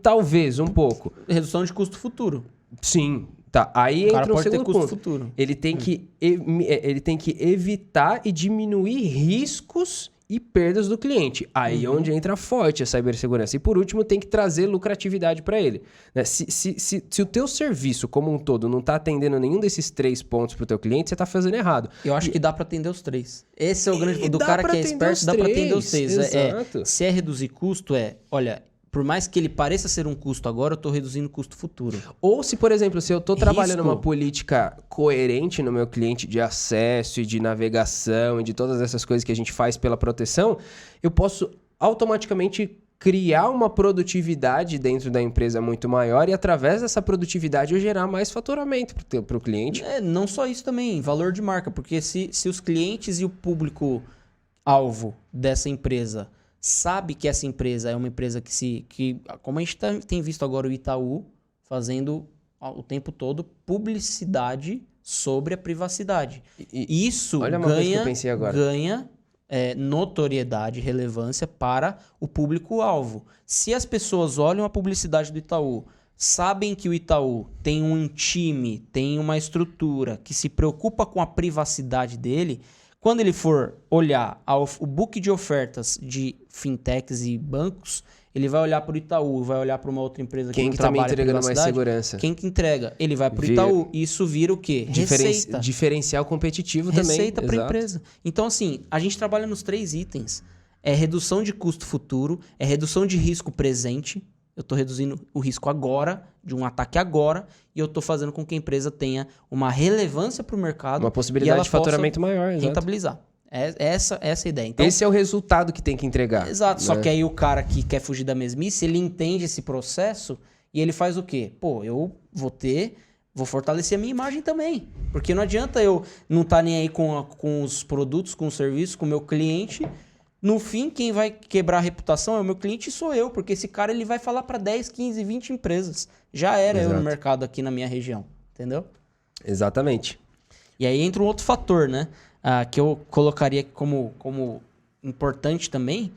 Talvez, um pouco.
Redução de custo futuro.
Sim, tá. Aí
O cara
entra um
pode ter
segundo
custo
ponto.
futuro.
Ele tem que evitar e diminuir riscos e perdas do cliente. Aí é onde entra forte a cibersegurança. E por último, tem que trazer lucratividade para ele. Né? Se o teu serviço como um todo não está atendendo nenhum desses 3 pontos para o teu cliente, você está fazendo errado.
Eu acho que dá para atender os 3. Esse é o grande... Do
dá
cara
pra
que é
atender
esperto,
os
dá para
três.
atender os 3.
Exato.
Se é reduzir custo, olha... Por mais que ele pareça ser um custo agora, eu estou reduzindo o custo futuro.
Ou se, por exemplo, se eu estou trabalhando
Risco.
uma política coerente no meu cliente de acesso e de navegação e de todas essas coisas que a gente faz pela proteção, eu posso automaticamente criar uma produtividade dentro da empresa muito maior e através dessa produtividade eu gerar mais faturamento para o cliente.
Não só isso também, valor de marca. Porque se os clientes e o público-alvo dessa empresa sabe que essa empresa é uma empresa como a gente tem visto agora o Itaú fazendo o tempo todo publicidade sobre a privacidade. Isso
olha uma coisa que eu pensei agora.
ganha notoriedade, relevância para o público-alvo. Se as pessoas olham a publicidade do Itaú, sabem que o Itaú tem um time, tem uma estrutura que se preocupa com a privacidade dele... Quando ele for olhar o book de ofertas de fintechs e bancos, ele vai olhar para o Itaú, vai olhar para uma outra empresa que não trabalha
tá me entregando mais
privacidade.
segurança?
Quem que entrega? Ele vai para o Itaú. Isso vira o quê? Receita.
Diferencial competitivo também.
Receita para a empresa. Então, assim, a gente trabalha nos 3 itens. É redução de custo futuro, é redução de risco presente. Eu estou reduzindo o risco agora, de um ataque agora, e eu estou fazendo com que a empresa tenha uma relevância para o mercado.
Uma possibilidade de faturamento maior.
Rentabilizar. Essa é a ideia. Então,
esse é o resultado que tem que entregar.
Exato.
Né?
Só que aí o cara que quer fugir da mesmice, ele entende esse processo e ele faz o quê? Pô, eu vou fortalecer a minha imagem também. Porque não adianta eu não estar nem aí com os produtos, com os serviços, com o meu cliente. No fim, quem vai quebrar a reputação é o meu cliente e sou eu, porque esse cara ele vai falar para 10, 15, 20 empresas. Já era eu no mercado aqui na minha região, entendeu?
Exatamente.
E aí entra um outro fator, né? Que eu colocaria como importante também,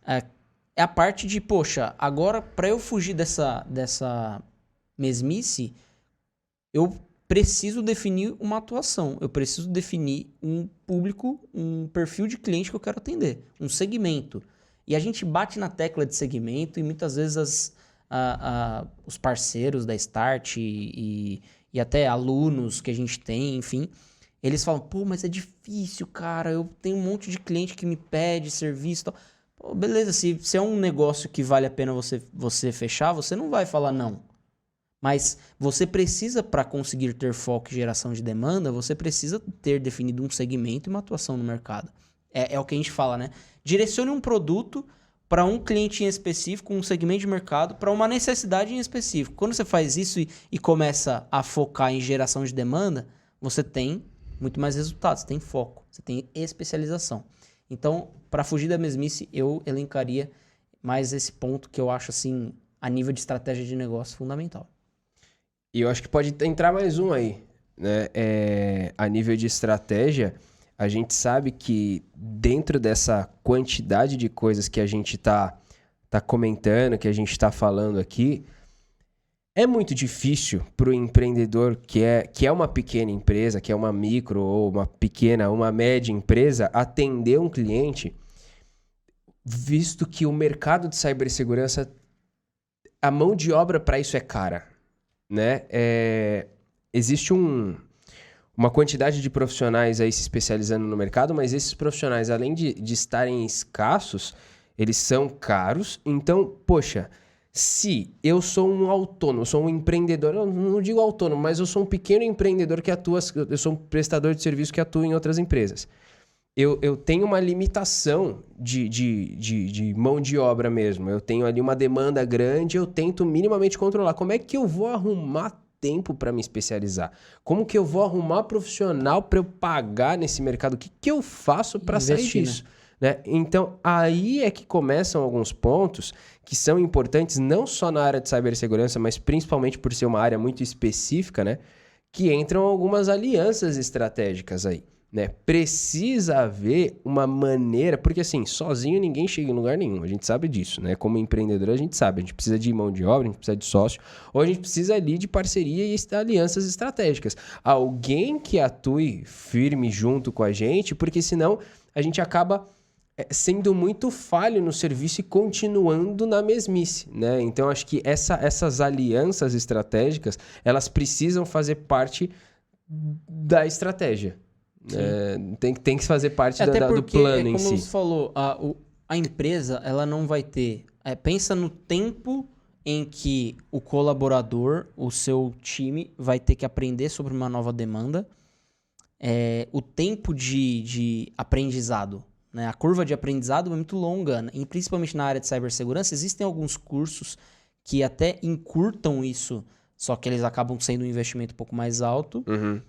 é a parte de, poxa, agora para eu fugir dessa mesmice, eu preciso definir uma atuação, eu preciso definir um público, um perfil de cliente que eu quero atender, um segmento. E a gente bate na tecla de segmento e muitas vezes os parceiros da Start e até alunos que a gente tem, enfim, eles falam, pô, mas é difícil, cara, eu tenho um monte de cliente que me pede serviço e tal. Pô, beleza, se é um negócio que vale a pena você fechar, você não vai falar não. Mas você precisa, para conseguir ter foco e geração de demanda, você precisa ter definido um segmento e uma atuação no mercado. É o que a gente fala, né? Direcione um produto para um cliente em específico, um segmento de mercado, para uma necessidade em específico. Quando você faz isso e começa a focar em geração de demanda, você tem muito mais resultados, você tem foco, você tem especialização. Então, para fugir da mesmice, eu elencaria mais esse ponto que eu acho, assim, a nível de estratégia de negócio, fundamental.
E eu acho que pode entrar mais um aí, né? A nível de estratégia, a gente sabe que dentro dessa quantidade de coisas que a gente tá comentando, que a gente tá falando aqui, É muito difícil para o empreendedor que é uma pequena empresa, que é uma micro ou uma pequena, uma média empresa, atender um cliente, visto que o mercado de cibersegurança, a mão de obra para isso é cara, né? Existe uma quantidade de profissionais aí se especializando no mercado, mas esses profissionais, além de estarem escassos, eles são caros. Então, poxa, se eu sou um autônomo, sou um empreendedor, eu não digo autônomo, mas eu sou um pequeno empreendedor que atua, eu sou um prestador de serviço que atua em outras empresas. Eu tenho uma limitação de mão de obra mesmo. Eu tenho ali uma demanda grande, eu tento minimamente controlar. Como é que eu vou arrumar tempo para me especializar? Como que eu vou arrumar profissional para eu pagar nesse mercado? O que eu faço para sair disso? Né? Então, aí é que começam alguns pontos que são importantes, não só na área de cibersegurança, mas principalmente por ser uma área muito específica, né? Que entram algumas alianças estratégicas aí. Né? Precisa haver uma maneira, porque assim, sozinho ninguém chega em lugar nenhum, a gente sabe disso, né? Como empreendedor a gente sabe, a gente precisa de mão de obra, a gente precisa de sócio, ou a gente precisa ali de parceria e alianças estratégicas. Alguém que atue firme junto com a gente, porque senão a gente acaba sendo muito falho no serviço e continuando na mesmice, né? Então acho que essas alianças estratégicas, elas precisam fazer parte da estratégia. Tem que fazer parte do plano em si.
Como você falou, a empresa ela não vai ter... pensa no tempo em que o colaborador, o seu time, vai ter que aprender sobre uma nova demanda. O tempo de aprendizado, né? A curva de aprendizado é muito longa, né? E principalmente na área de cibersegurança, existem alguns cursos que até encurtam isso, só que eles acabam sendo um investimento um pouco mais alto.
Uhum.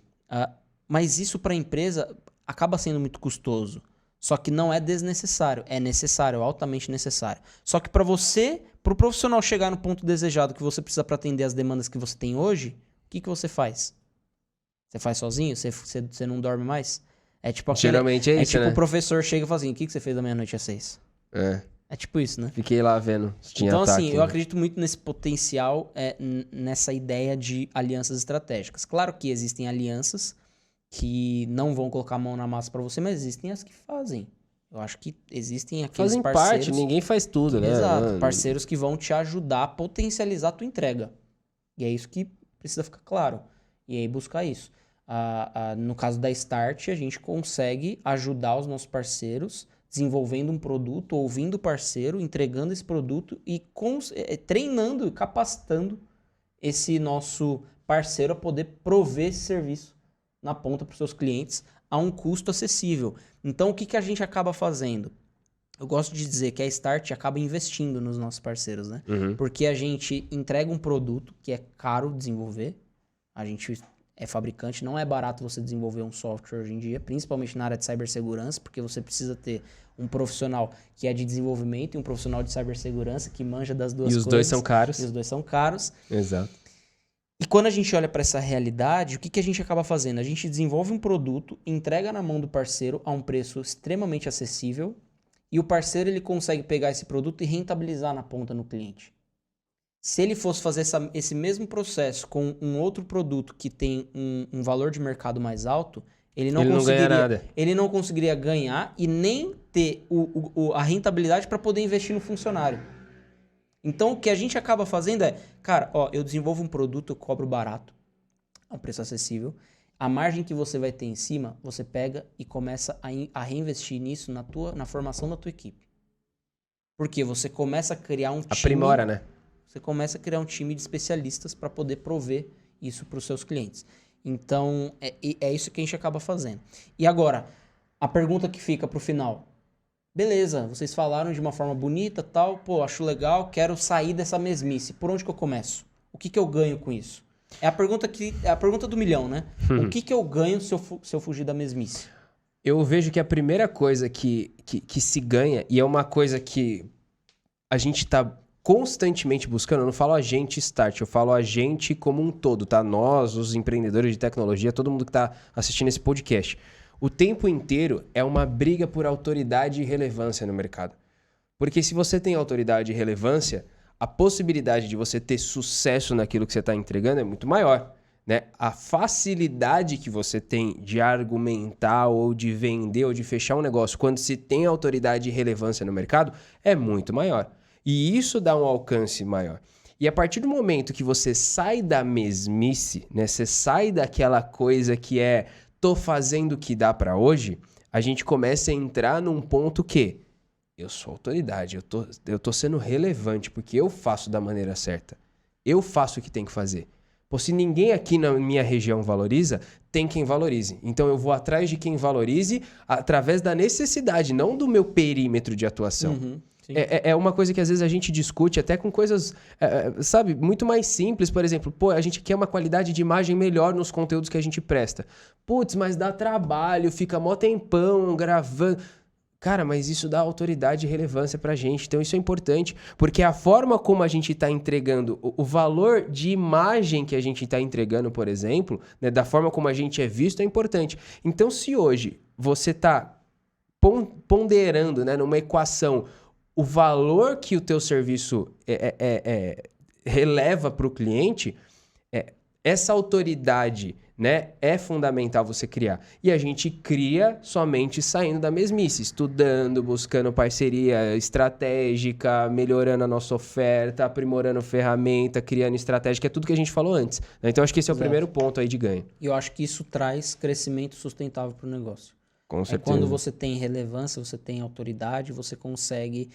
Mas isso para a empresa acaba sendo muito custoso. Só que não é desnecessário. É necessário, altamente necessário. Só que para o profissional chegar no ponto desejado que você precisa para atender as demandas que você tem hoje, o que você faz? Você faz sozinho? Você não dorme mais?
Geralmente é isso,
tipo
né?
o professor chega e fala assim, o que você fez da meia-noite às 6? É tipo isso, né?
Fiquei lá vendo se tinha
então,
ataque,
assim, eu acredito muito nesse potencial, nessa ideia de alianças estratégicas. Claro que existem alianças que não vão colocar a mão na massa para você, mas existem as que fazem. Eu acho que existem aqueles
fazem
parceiros...
parte, ninguém faz tudo, né?
Exato, parceiros que vão te ajudar a potencializar a tua entrega. E é isso que precisa ficar claro. E aí buscar isso. No caso da Start, a gente consegue ajudar os nossos parceiros desenvolvendo um produto, ouvindo o parceiro, entregando esse produto e treinando e capacitando esse nosso parceiro a poder prover esse serviço na ponta para os seus clientes a um custo acessível. Então, o que a gente acaba fazendo? Eu gosto de dizer que a Start acaba investindo nos nossos parceiros, né?
Uhum.
Porque a gente entrega um produto que é caro desenvolver, a gente é fabricante, não é barato você desenvolver um software hoje em dia, principalmente na área de cibersegurança, porque você precisa ter um profissional que é de desenvolvimento e um profissional de cibersegurança que manja das duas coisas.
E os dois são caros.
E os dois são caros.
Exato.
E quando a gente olha para essa realidade, o que a gente acaba fazendo? A gente desenvolve um produto, entrega na mão do parceiro a um preço extremamente acessível e o parceiro ele consegue pegar esse produto e rentabilizar na ponta no cliente. Se ele fosse fazer esse mesmo processo com um outro produto que tem um valor de mercado mais alto, ele não ganha nada. Ele não conseguiria ganhar e nem ter a rentabilidade para poder investir no funcionário. Então, o que a gente acaba fazendo cara, eu desenvolvo um produto, eu cobro barato, a um preço acessível. A margem que você vai ter em cima, você pega e começa a reinvestir nisso na formação da tua equipe. Porque você começa a criar um time...
Aprimora, né?
Você começa a criar um time de especialistas para poder prover isso para os seus clientes. Então, é isso que a gente acaba fazendo. E agora, a pergunta que fica para o final. Beleza, vocês falaram de uma forma bonita, tal, pô, acho legal, quero sair dessa mesmice. Por onde que eu começo? O que eu ganho com isso? É a pergunta do milhão, né? O que eu ganho se eu fugir da mesmice?
Eu vejo que a primeira coisa que se ganha, e é uma coisa que a gente tá constantemente buscando, eu não falo a gente Start, eu falo a gente como um todo, tá? Nós, os empreendedores de tecnologia, todo mundo que tá assistindo esse podcast. O tempo inteiro é uma briga por autoridade e relevância no mercado. Porque se você tem autoridade e relevância, a possibilidade de você ter sucesso naquilo que você está entregando é muito maior, né? A facilidade que você tem de argumentar ou de vender ou de fechar um negócio quando se tem autoridade e relevância no mercado é muito maior. E isso dá um alcance maior. E a partir do momento que você sai da mesmice, né? Você sai daquela coisa que é tô fazendo o que dá para hoje, a gente começa a entrar num ponto que eu sou autoridade, eu tô sendo relevante porque eu faço da maneira certa. Eu faço o que tem que fazer. Pô, se ninguém aqui na minha região valoriza, tem quem valorize. Então eu vou atrás de quem valorize através da necessidade, não do meu perímetro de atuação. É uma coisa que às vezes a gente discute até com coisas, sabe, muito mais simples. Por exemplo, pô, a gente quer uma qualidade de imagem melhor nos conteúdos que a gente presta. Putz, mas dá trabalho, fica mó tempão gravando. Cara, mas isso dá autoridade e relevância pra gente. Então isso é importante, porque a forma como a gente está entregando, o valor de imagem que a gente está entregando, por exemplo, né, da forma como a gente é visto é importante. Então se hoje você está ponderando, né, numa equação o valor que o teu serviço releva para o cliente, essa autoridade, né, é fundamental você criar. E a gente cria somente saindo da mesmice, estudando, buscando parceria estratégica, melhorando a nossa oferta, aprimorando ferramenta, criando estratégia, que é tudo que a gente falou antes, né? Então acho que esse é o primeiro ponto aí de ganho.
E eu acho que isso traz crescimento sustentável para o negócio.
Com certeza.
Quando você tem relevância, você tem autoridade, você consegue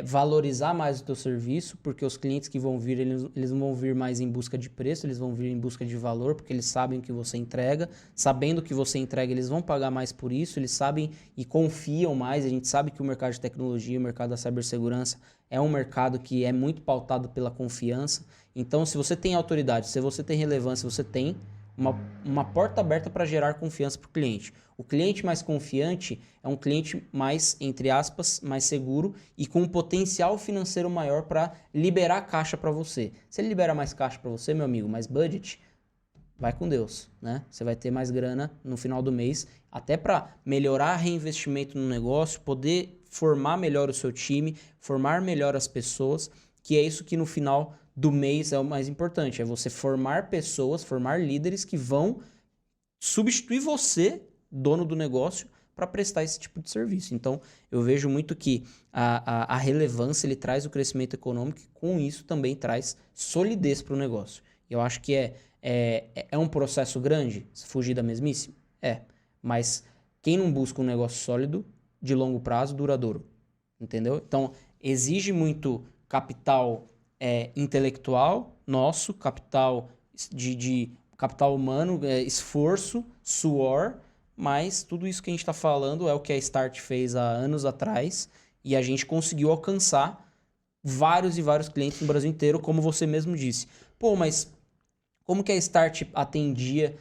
valorizar mais o teu serviço, porque os clientes que vão vir, eles não vão vir mais em busca de preço, eles vão vir em busca de valor, porque eles sabem o que você entrega. Sabendo o que você entrega, eles vão pagar mais por isso, eles sabem e confiam mais. A gente sabe que o mercado de tecnologia, o mercado da cibersegurança é um mercado que é muito pautado pela confiança. Então, se você tem autoridade, se você tem relevância, você tem uma porta aberta para gerar confiança para o cliente. O cliente mais confiante é um cliente mais, entre aspas, mais seguro e com um potencial financeiro maior para liberar caixa para você. Se ele libera mais caixa para você, meu amigo, mais budget, vai com Deus, né? Você vai ter mais grana no final do mês, até para melhorar reinvestimento no negócio, poder formar melhor o seu time, formar melhor as pessoas, que é isso que no final do mês é o mais importante, é você formar pessoas, formar líderes que vão substituir você, dono do negócio, para prestar esse tipo de serviço. Então, eu vejo muito que a relevância ele traz o crescimento econômico e com isso também traz solidez para o negócio. Eu acho que é um processo grande, fugir da mesmice? Mas quem não busca um negócio sólido, de longo prazo, duradouro, entendeu? Então, exige muito capital intelectual nosso, capital capital humano, esforço, suor, mas tudo isso que a gente está falando é o que a Start fez há anos atrás e a gente conseguiu alcançar vários e vários clientes no Brasil inteiro, como você mesmo disse. Pô, mas como que a Start atendia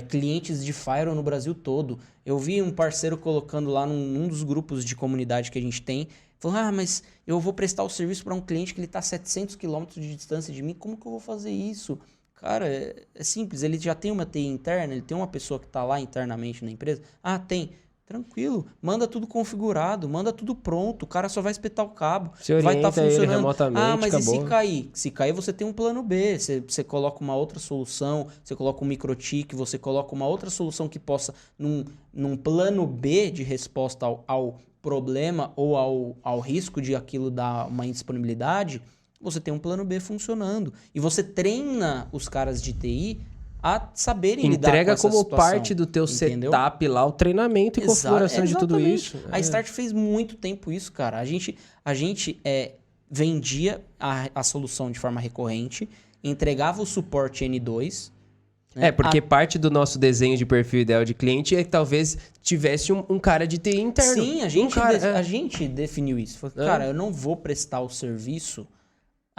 clientes de Firewall no Brasil todo? Eu vi um parceiro colocando lá num dos grupos de comunidade que a gente tem, falou, mas eu vou prestar o serviço para um cliente que ele está a 700 km de distância de mim, como que eu vou fazer isso? Cara, é simples, ele já tem uma TI interna, ele tem uma pessoa que está lá internamente na empresa. Tem. Tranquilo, manda tudo configurado, manda tudo pronto, o cara só vai espetar o cabo, vai estar funcionando.
Ele remotamente,
mas
acabou.
E se cair? Se cair, você tem um plano B, você coloca uma outra solução, você coloca um microtik, você coloca uma outra solução que possa, num plano B de resposta ao problema ou ao risco de aquilo dar uma indisponibilidade, você tem um plano B funcionando. E você treina os caras de TI a saberem lidar com essa situação. Entrega como
parte do teu setup lá, o treinamento e configuração de tudo isso.
A Start fez muito tempo isso, cara. A gente vendia a solução de forma recorrente, entregava o suporte N2...
porque parte do nosso desenho de perfil ideal de cliente é que talvez tivesse um cara de TI interno.
Sim, a gente definiu isso. Falei, cara, eu não vou prestar o serviço...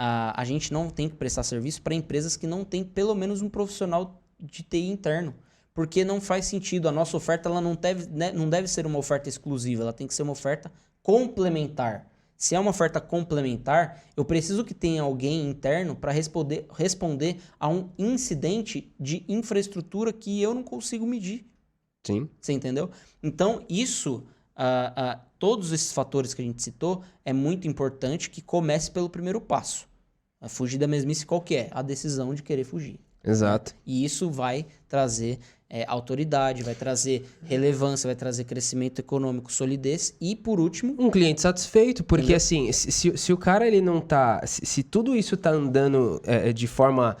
A gente não tem que prestar serviço para empresas que não tem pelo menos um profissional de TI interno. Porque não faz sentido. A nossa oferta ela não deve ser uma oferta exclusiva. Ela tem que ser uma oferta complementar. Se é uma oferta complementar, eu preciso que tenha alguém interno para responder a um incidente de infraestrutura que eu não consigo medir.
Sim.
Você entendeu? Então, isso... todos esses fatores que a gente citou, é muito importante que comece pelo primeiro passo. Fugir da mesmice qual que é? A decisão de querer fugir.
Exato.
E isso vai trazer autoridade, vai trazer relevância, vai trazer crescimento econômico, solidez e, por último...
Um cliente satisfeito, porque
Entendeu?
assim, se o cara ele não tá... Se tudo isso tá andando de forma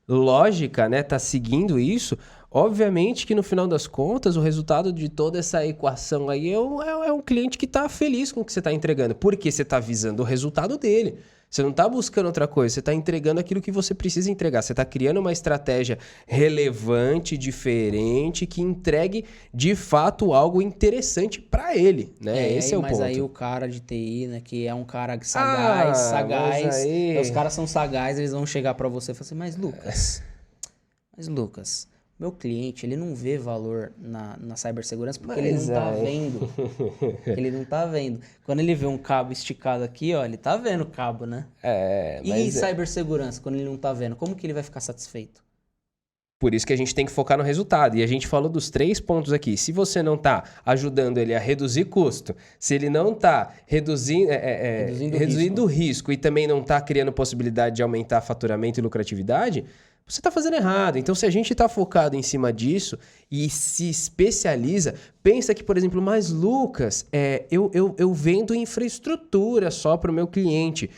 lógica, né? Tá seguindo isso, obviamente que no final das contas, o resultado de toda essa equação aí é um cliente que tá feliz com o que você tá entregando, porque você tá visando o resultado dele. Você não está buscando outra coisa, você está entregando aquilo que você precisa entregar. Você está criando uma estratégia relevante, diferente, que entregue de fato algo interessante para ele, né? Esse é o ponto.
Mas aí o cara de TI, né, que é um cara sagaz, os caras são sagazes, eles vão chegar para você e falar assim, mas Lucas, meu cliente, ele não vê valor na cibersegurança porque ele não tá vendo. Ele não tá vendo. Quando ele vê um cabo esticado aqui, ó, ele tá vendo o cabo, né? E cibersegurança, quando ele não tá vendo, como que ele vai ficar satisfeito?
Por isso que a gente tem que focar no resultado. E a gente falou dos 3 pontos aqui. Se você não tá ajudando ele a reduzir custo, se ele não tá reduzindo o risco e também não tá criando possibilidade de aumentar faturamento e lucratividade, você está fazendo errado. Então, se a gente está focado em cima disso e se especializa, pensa que, por exemplo, mas Lucas, eu vendo infraestrutura só para o meu cliente.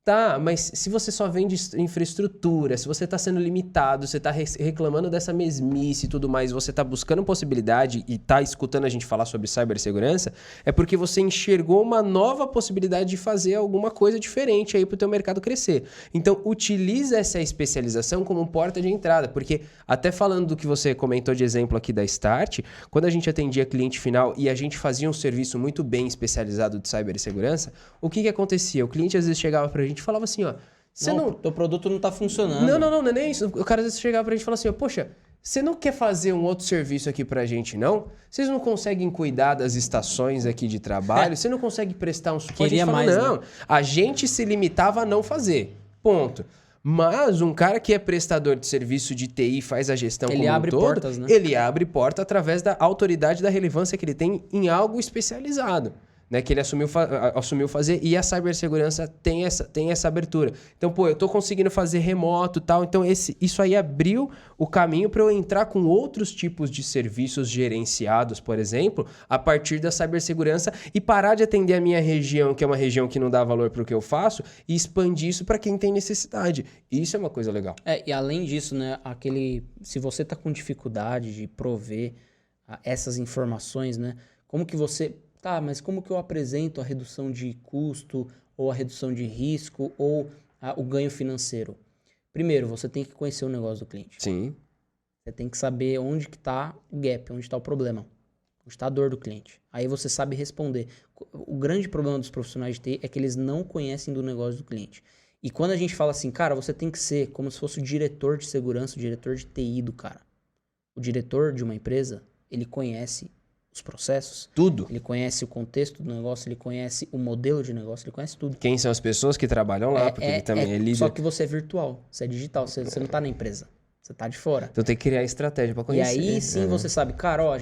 Tá, mas se você só vende infraestrutura, se você está sendo limitado, você está reclamando dessa mesmice e tudo mais, você está buscando possibilidade e está escutando a gente falar sobre cibersegurança, é porque você enxergou uma nova possibilidade de fazer alguma coisa diferente aí para o teu mercado crescer. Então, utiliza essa especialização como porta de entrada, porque até falando do que você comentou de exemplo aqui da Start, quando a gente atendia cliente final e a gente fazia um serviço muito bem especializado de cibersegurança, o que acontecia? O cliente às vezes chegava para a gente e falava assim, ó...
Teu produto não tá funcionando.
Não é nem isso. O cara às vezes chegava pra gente e falava assim, ó, poxa, você não quer fazer um outro serviço aqui pra gente, não? Vocês não conseguem cuidar das estações aqui de trabalho? Você não consegue prestar um suporte?
Queria
a gente
mais,
não.
Né?
A gente se limitava a não fazer. Ponto. Mas um cara que é prestador de serviço de TI, faz a gestão
ele
como
abre
um todo,
portas, né?
Ele abre porta através da autoridade, da relevância que ele tem em algo especializado. Né, que ele assumiu fazer, e a cibersegurança tem essa abertura. Então, pô, eu tô conseguindo fazer remoto e tal, então isso aí abriu o caminho para eu entrar com outros tipos de serviços gerenciados, por exemplo, a partir da cibersegurança e parar de atender a minha região, que é uma região que não dá valor para o que eu faço, e expandir isso para quem tem necessidade. Isso é uma coisa legal.
E além disso, né, se você tá com dificuldade de prover essas informações, né, como que você... Tá, mas como que eu apresento a redução de custo, ou a redução de risco, ou o ganho financeiro? Primeiro, você tem que conhecer o negócio do cliente.
Sim.
Você tem que saber onde que tá o gap, onde está o problema, onde está a dor do cliente. Aí você sabe responder. O grande problema dos profissionais de TI é que eles não conhecem do negócio do cliente. E quando a gente fala assim, cara, você tem que ser como se fosse o diretor de segurança, o diretor de TI do cara. O diretor de uma empresa, ele conhece os processos.
Tudo.
Ele conhece o contexto do negócio, ele conhece o modelo de negócio, ele conhece tudo.
Quem são as pessoas que trabalham lá, porque ele também é líder.
Só que você é virtual, você é digital, você não tá na empresa, você tá de fora.
Então tem que criar estratégia para conhecer.
E aí sim você sabe, cara, ó,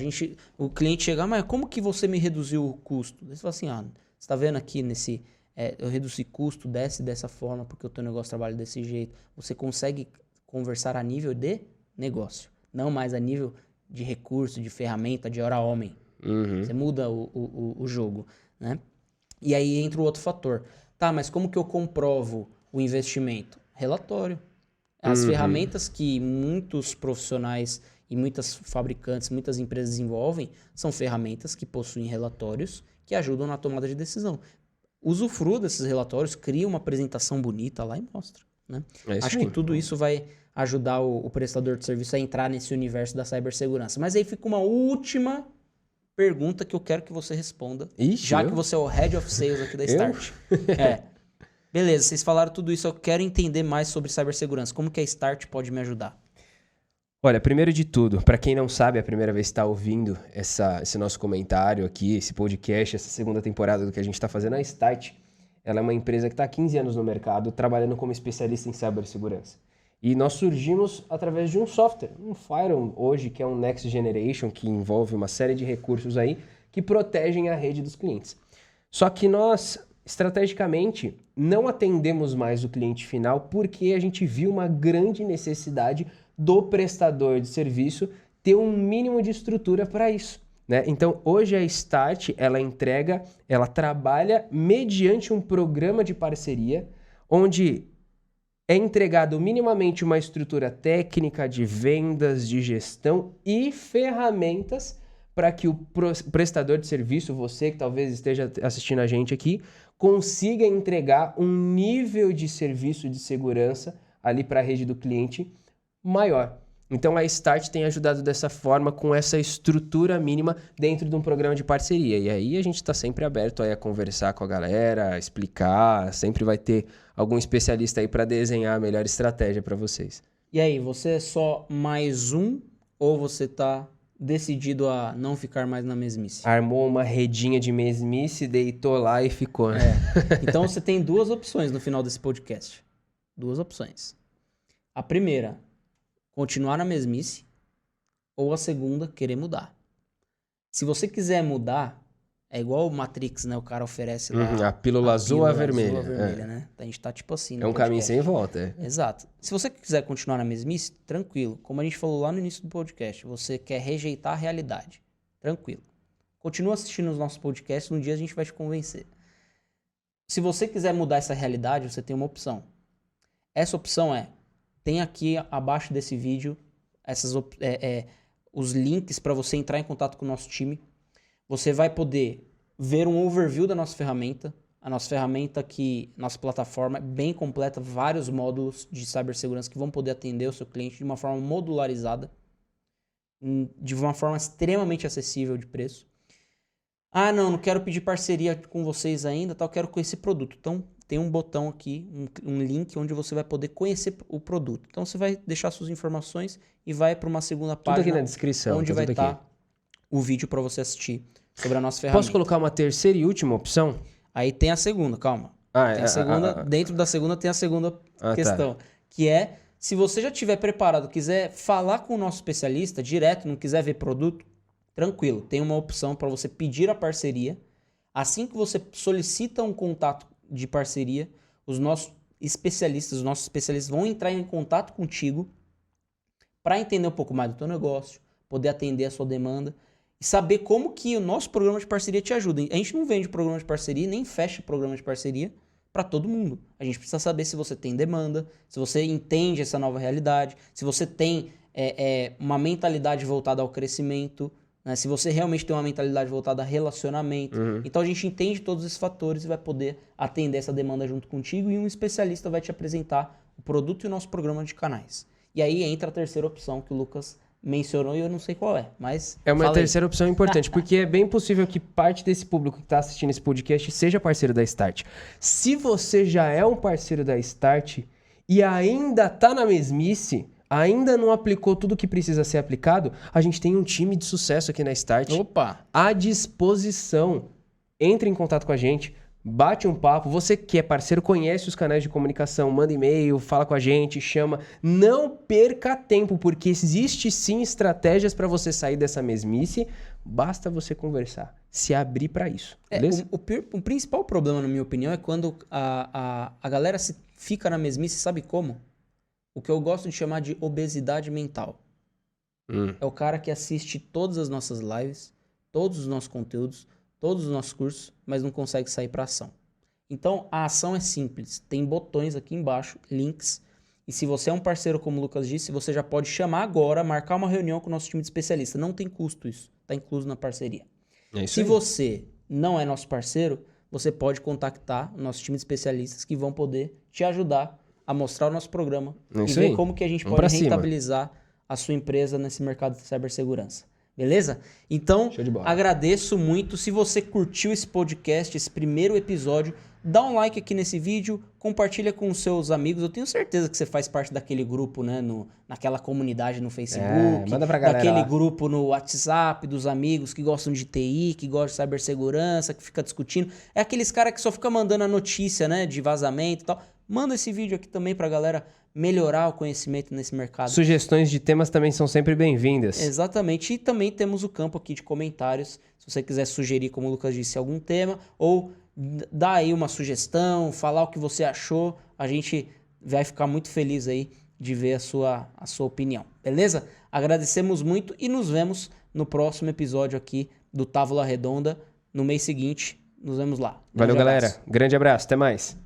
o cliente chega, mas como que você me reduziu o custo? Você fala assim, você tá vendo aqui eu reduzi custo dessa forma, porque o teu negócio trabalha desse jeito. Você consegue conversar a nível de negócio, não mais a nível de recurso, de ferramenta, de hora homem.
Uhum.
Você muda o jogo, né? E aí entra o outro fator. Tá, mas como que eu comprovo o investimento? Relatório. As ferramentas que muitos profissionais e muitas fabricantes, muitas empresas desenvolvem, são ferramentas que possuem relatórios que ajudam na tomada de decisão. Usufrua desses relatórios, cria uma apresentação bonita lá e mostra, né? Acho que tudo isso vai ajudar o prestador de serviço a entrar nesse universo da cibersegurança. Mas aí fica uma última pergunta que eu quero que você responda, que você é o Head of Sales aqui da Start. Beleza, vocês falaram tudo isso, eu quero entender mais sobre cibersegurança. Como que a Start pode me ajudar?
Olha, primeiro de tudo, para quem não sabe, é a primeira vez que está ouvindo esse nosso comentário aqui, esse podcast, essa segunda temporada do que a gente está fazendo, a Start, ela é uma empresa que está há 15 anos no mercado, trabalhando como especialista em cibersegurança. E nós surgimos através de um software, um Firewall hoje, que é um Next Generation, que envolve uma série de recursos aí que protegem a rede dos clientes. Só que nós estrategicamente, não atendemos mais o cliente final porque a gente viu uma grande necessidade do prestador de serviço ter um mínimo de estrutura para isso, né? Então, hoje a Start, ela trabalha mediante um programa de parceria, onde é entregado minimamente uma estrutura técnica de vendas, de gestão e ferramentas para que o prestador de serviço, você que talvez esteja assistindo a gente aqui, consiga entregar um nível de serviço de segurança ali para a rede do cliente maior. Então a Start tem ajudado dessa forma, com essa estrutura mínima dentro de um programa de parceria. E aí a gente está sempre aberto aí a conversar com a galera, a explicar, sempre vai ter algum especialista aí para desenhar a melhor estratégia para vocês.
E aí, você é só mais um ou você tá decidido a não ficar mais na mesmice?
Armou uma redinha de mesmice, deitou lá e ficou, né?
Então você tem duas opções no final desse podcast. Duas opções. A primeira, continuar na mesmice, ou a segunda, querer mudar. Se você quiser mudar, é igual o Matrix, né? O cara oferece lá
a pílula azul ou a vermelha.
Né? A gente tá tipo assim.
É um caminho sem volta.
Exato. Se você quiser continuar na mesmice, tranquilo. Como a gente falou lá no início do podcast, você quer rejeitar a realidade. Tranquilo. Continua assistindo os nossos podcasts, um dia a gente vai te convencer. Se você quiser mudar essa realidade, você tem uma opção. Essa opção tem aqui abaixo desse vídeo os links para você entrar em contato com o nosso time. Você vai poder ver um overview da nossa ferramenta. A nossa ferramenta aqui, nossa plataforma é bem completa, vários módulos de cibersegurança que vão poder atender o seu cliente de uma forma modularizada, de uma forma extremamente acessível de preço. Ah, não quero pedir parceria com vocês ainda, quero conhecer produto. Então, tem um botão aqui, um link onde você vai poder conhecer o produto. Então, você vai deixar suas informações e vai para uma segunda página.
Tudo aqui na descrição.
Onde vai estar o vídeo para você assistir sobre a nossa ferramenta.
Posso colocar uma terceira e última opção?
Aí tem a segunda, calma. Tem a segunda, dentro da segunda tem a segunda questão. Tá. Que é, se você já estiver preparado, quiser falar com o nosso especialista direto, não quiser ver produto, tranquilo. Tem uma opção para você pedir a parceria. Assim que você solicita um contato de parceria, os nossos especialistas vão entrar em contato contigo para entender um pouco mais do teu negócio, poder atender a sua demanda e saber como que o nosso programa de parceria te ajuda. A gente não vende programa de parceria, nem fecha programa de parceria para todo mundo. A gente precisa saber se você tem demanda, se você entende essa nova realidade, se você tem uma mentalidade voltada ao crescimento, né? Se você realmente tem uma mentalidade voltada a relacionamento. Então a gente entende todos esses fatores e vai poder atender essa demanda junto contigo, e um especialista vai te apresentar o produto e o nosso programa de canais. E aí entra a terceira opção que o Lucas mencionou e eu não sei qual é, mas...
É uma terceira opção importante, porque é bem possível que parte desse público que está assistindo esse podcast seja parceiro da Start. Se você já é um parceiro da Start e ainda está na mesmice, ainda não aplicou tudo que precisa ser aplicado, a gente tem um time de sucesso aqui na Start.
Opa!
À disposição. Entre em contato com a gente, bate um papo. Você que é parceiro, conhece os canais de comunicação, manda e-mail, fala com a gente, chama. Não perca tempo, porque existe sim estratégias para você sair dessa mesmice. Basta você conversar, se abrir para isso. Beleza?
O principal problema, na minha opinião, é quando a galera fica na mesmice, sabe como? O que eu gosto de chamar de obesidade mental. É o cara que assiste todas as nossas lives, todos os nossos conteúdos, todos os nossos cursos, mas não consegue sair para ação. Então, a ação é simples. Tem botões aqui embaixo, links. E se você é um parceiro, como o Lucas disse, você já pode chamar agora, marcar uma reunião com o nosso time de especialista. Não tem custo isso. Está incluso na parceria. Se você não é nosso parceiro, você pode contactar o nosso time de especialistas que vão poder te ajudar a mostrar o nosso programa e ver como que a gente pode rentabilizar a sua empresa nesse mercado de cibersegurança. Beleza? Então, agradeço muito. Se você curtiu esse podcast, esse primeiro episódio, dá um like aqui nesse vídeo, compartilha com os seus amigos. Eu tenho certeza que você faz parte daquele grupo, né? Naquela comunidade no Facebook,
manda pra galera
daquele
lá.
Grupo no WhatsApp, dos amigos que gostam de TI, que gostam de cibersegurança, que fica discutindo. É aqueles caras que só fica mandando a notícia, né? De vazamento e tal. Manda esse vídeo aqui também pra galera melhorar o conhecimento nesse mercado.
Sugestões de temas também são sempre bem-vindas.
Exatamente. E também temos o campo aqui de comentários. Se você quiser sugerir, como o Lucas disse, algum tema ou dar aí uma sugestão, falar o que você achou. A gente vai ficar muito feliz aí de ver a sua opinião, beleza? Agradecemos muito e nos vemos no próximo episódio aqui do Távola Redonda no mês seguinte. Nos vemos lá.
Valeu,
Grande abraço.
galera. Grande abraço. Até mais.